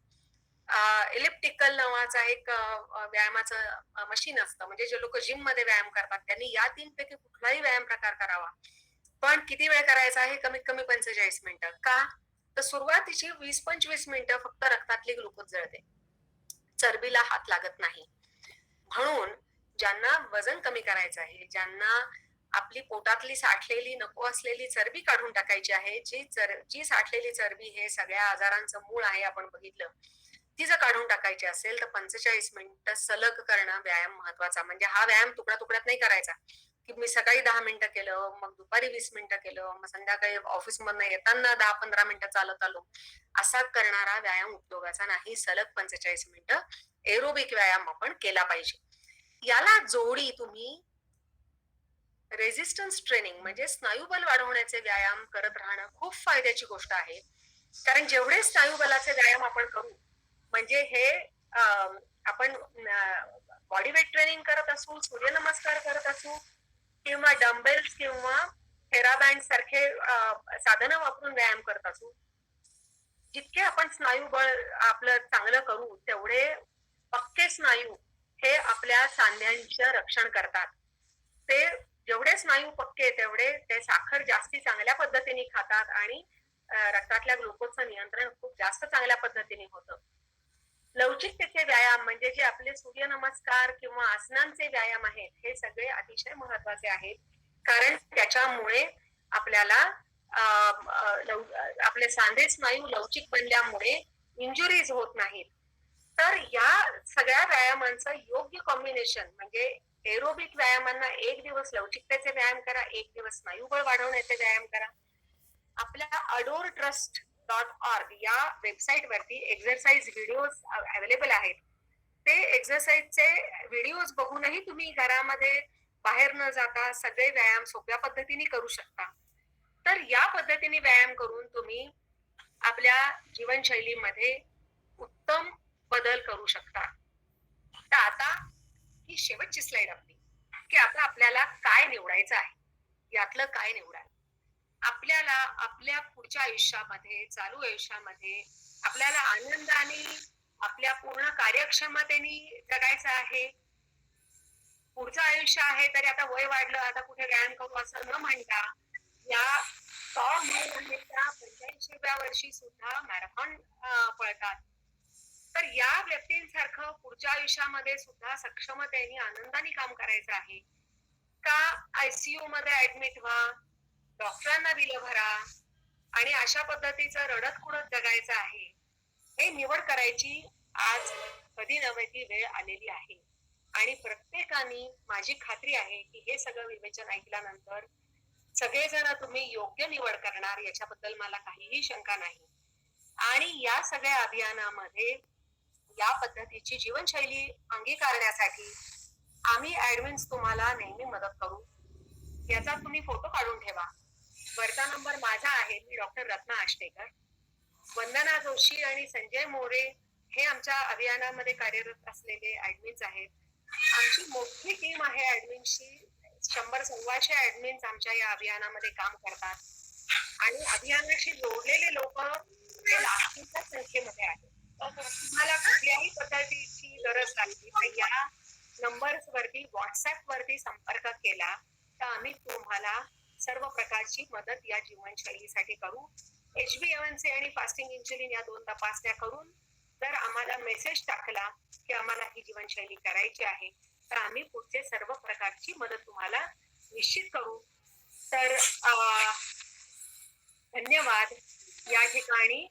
इलिप्टिकल नावाचा एक व्यायामाचं मशीन असतं, म्हणजे जे लोक जिम मध्ये व्यायाम करतात त्यांनी या 3 पैकी कुठलाही व्यायाम प्रकार करावा. पण किती वेळ करायचा आहे? कमीत कमी 45 मिनिटं. का? तर सुरुवातीची 20-25 मिनिटं फक्त रक्तातली ग्लुकोज जळते, चरबीला हात लागत नाही. म्हणून ज्यांना वजन कमी करायचं आहे, ज्यांना आपली पोटातली साठलेली नको असलेली चरबी काढून टाकायची आहे, जी साठलेली चरबी हे सगळ्या आजारांचं मूळ आहे आपण बघितलं, ती जर काढून टाकायची असेल तर 45 मिनिटं सलग करणं व्यायाम महत्वाचा. म्हणजे हा व्यायाम तुकड्या तुकड्यात नाही करायचा, की मी सकाळी 10 मिनिटं केलं, मग दुपारी 20 मिनिटं केलं, मग संध्याकाळी ऑफिसमधनं येताना 10-15 मिनिटं चालत आलो. असा करणारा व्यायाम उपयोगाचा नाही. सलग 45 मिनिटं एरोबिक व्यायाम आपण केला पाहिजे. याला जोडी तुम्ही रेझिस्टन्स ट्रेनिंग म्हणजे स्नायूबल वाढवण्याचे व्यायाम करत राहणं खूप फायद्याची गोष्ट आहे. कारण जेवढे स्नायूबलाचे व्यायाम आपण करू, म्हणजे हे आपण बॉडी वेट ट्रेनिंग करत असू, सूर्यनमस्कार करत असू किंवा डंबेल्स किंवा थेराबँड सारखे साधनं वापरून व्यायाम करत असू, जितके आपण स्नायूबळ आपलं चांगलं करू तेवढे पक्के स्नायू हे आपल्या सांध्यांचं रक्षण करतात. ते जेवढे स्नायू पक्के तेवढे ते साखर जास्ती चांगल्या पद्धतीने खातात आणि रक्तातल्या ग्लुकोजचं नियंत्रण खूप जास्त चांगल्या पद्धतीने होतं. लवचिकतेचे व्यायाम म्हणजे जे आपले सूर्यनमस्कार किंवा आसनांचे व्यायाम आहेत, हे सगळे अतिशय महत्वाचे आहेत. कारण त्याच्यामुळे आपल्याला आपले सांधे स्नायू लवचिक बनल्यामुळे इंजुरीज होत नाहीत. तर या सगळ्या व्यायामांचं योग्य कॉम्बिनेशन म्हणजे एरोबिक व्यायामांना एक दिवस लवचिकतेचे व्यायाम करा, एक दिवस स्नायुबळ वाढवण्याचे व्यायाम करा. आपल्या adortrust.org या वेबसाईट वरती एक्सरसाइज व्हिडिओज अवेलेबल आहेत. ते एक्सरसाइजचे व्हिडिओज बघूनही तुम्ही घरामध्ये बाहेर न जाता सगळे व्यायाम सोप्या पद्धतीने करू शकता. तर या पद्धतीने व्यायाम करून तुम्ही आपल्या जीवनशैलीमध्ये उत्तम बदल करू शकता. तर आता ही शेवटची स्लाइड आपली, की आता आपल्याला काय निवडायचं आहे, यातलं काय निवडाल. आपल्याला आपल्या पुढच्या आयुष्यामध्ये, चालू आयुष्यामध्ये आपल्याला आनंदाने, आपल्या पूर्ण कार्यक्षमतेने जगायचं आहे. पुढचं आयुष्य आहे तरी आता वय वाढलं, आता कुठे व्यायाम करू असं न म्हणता या 100 महिन्याच्या 85व्या वर्षी सुद्धा मॅरेथॉन पळतात. तर या व्यक्तींसारखं पुढच्या आयुष्यामध्ये सुद्धा सक्षमतेने आनंदाने काम करायचं आहे का आयसीयू मध्ये ऍडमिट व्हा, डॉक्टरांना बिलं भरा आणि अशा पद्धतीचं रडत कुडत जगायचं आहे, हे निवड करायची आज कधी नव्हे ती वेळ आलेली आहे. आणि प्रत्येकाने, माझी खात्री आहे की हे सगळं विवेचन ऐकल्यानंतर सगळेजण तुम्ही योग्य निवड करणार याच्याबद्दल मला काहीही शंका नाही. आणि या सगळ्या अभियानामध्ये या पद्धतीची जीवनशैली अंगीकारण्यासाठी आम्ही ऍडमिन्स तुम्हाला नेहमी मदत करू. याचा तुम्ही फोटो काढून ठेवा. वरचा नंबर माझा आहे, मी डॉक्टर रत्ना आष्टेकर. वंदना जोशी आणि संजय मोरे हे आमच्या अभियानामध्ये कार्यरत असलेले ऍडमिन्स आहेत. आमची मोठी टीम आहे ऍडमिन्सची, 100-125 ऍडमिन्स आमच्या या अभियानामध्ये काम करतात आणि अभियानाशी जोडलेले लोक लाखोंच्या संख्येमध्ये आहेत. तुम्हाला कुठल्याही पद्धतीची गरज लागली तर या नंबर्स वरती, व्हॉट्सअप वरती संपर्क केला तर आम्ही तुम्हाला सर्व प्रकारची मदत या जीवनशैलीसाठी करू. HbA1c आणि फास्टिंग इन्सुलिन या 2 तपासण्या करून जर आम्हाला मेसेज टाकला की आम्हाला ही जीवनशैली करायची आहे तर आम्ही पुढचे सर्व प्रकारची मदत तुम्हाला निश्चित करू. तर धन्यवाद. या ठिकाणी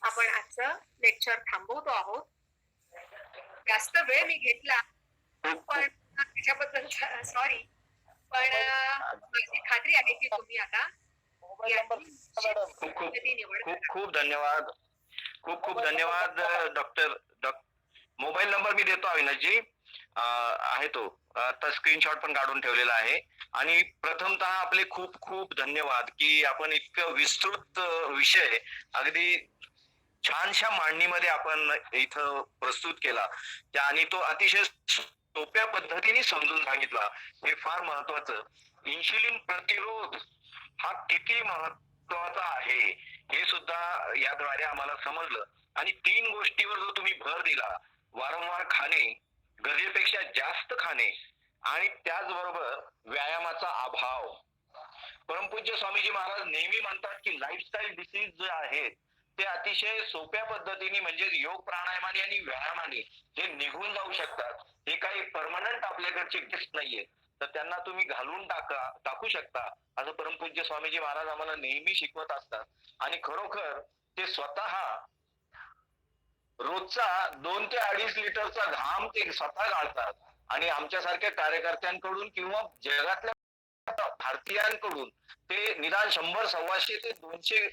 आपण आजचं लेक्चर थांबवतो आहोत. जास्त वेळ मी घेतला पण त्याच्याबद्दल सॉरी, पण माझी खात्री आहे की तुम्ही आता खूप धन्यवाद. खूप धन्यवाद डॉक्टर. मोबाईल नंबर मी देतो अविनाशजी, आहे तो आता स्क्रीनशॉट पण काढून ठेवलेला आहे. आणि प्रथमतः आपले खूप धन्यवाद की आपण इतकं विस्तृत विषय अगदी छानशा मांडणीमध्ये आपण इथं प्रस्तुत केला आणि तो अतिशय सोप्या पद्धतीने समजून सांगितला. हे फार महत्वाचं. इन्सुलिन प्रतिरोध हा किती महत्वाचा आहे हे सुद्धा याद्वारे आम्हाला समजलं. आणि 3 गोष्टीवर जो तुम्ही भर दिला, वारंवार खाणे, गरजेपेक्षा जास्त खाणे आणि त्याचबरोबर व्यायामाचा अभाव. परमपूज्य स्वामीजी महाराज नेहमी म्हणतात की लाईफस्टाईल डिसीज जे आहेत ते अतिशय सोप्या पद्धतीने म्हणजे योग प्राणायामाने आणि व्यायामाने हे निघून जाऊ शकतात. हे काही परमनंट आपल्याकडचे गिफ्ट नाहीये, तर त्यांना तुम्ही घालून टाकू शकता असं परमपूज्य स्वामीजी महाराज आम्हाला नेहमी शिकवत असतात. आणि खरोखर ते स्वतः रोजचा 2 ते 2.5 लिटरचा घाम ते स्वतः गाळतात आणि आमच्यासारख्या कार्यकर्त्यांकडून किंवा जगातल्या भारतीयांकडून ते निदान 100-125 ते 200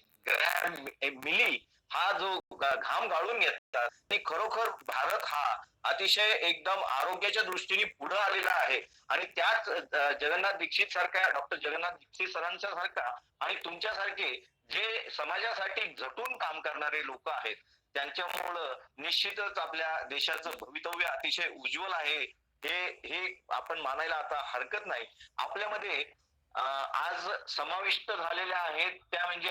मिली हा जो घाम गाळून घेतात. आणि खरोखर भारत हा अतिशय एकदम आरोग्याच्या दृष्टीने पुढे आलेला आहे. आणि त्याच जगन्नाथ दीक्षित सारख्या, डॉक्टर जगन्नाथ दीक्षित सरांच्या सारखा आणि तुमच्यासारखे जे समाजासाठी झटून काम करणारे लोक आहेत त्यांच्यामुळं निश्चितच आपल्या देशाचं भवितव्य अतिशय उज्ज्वल आहे. हे आपण मानायला आता हरकत नाही. आपल्यामध्ये आज समाविष्ट झालेल्या आहेत त्या म्हणजे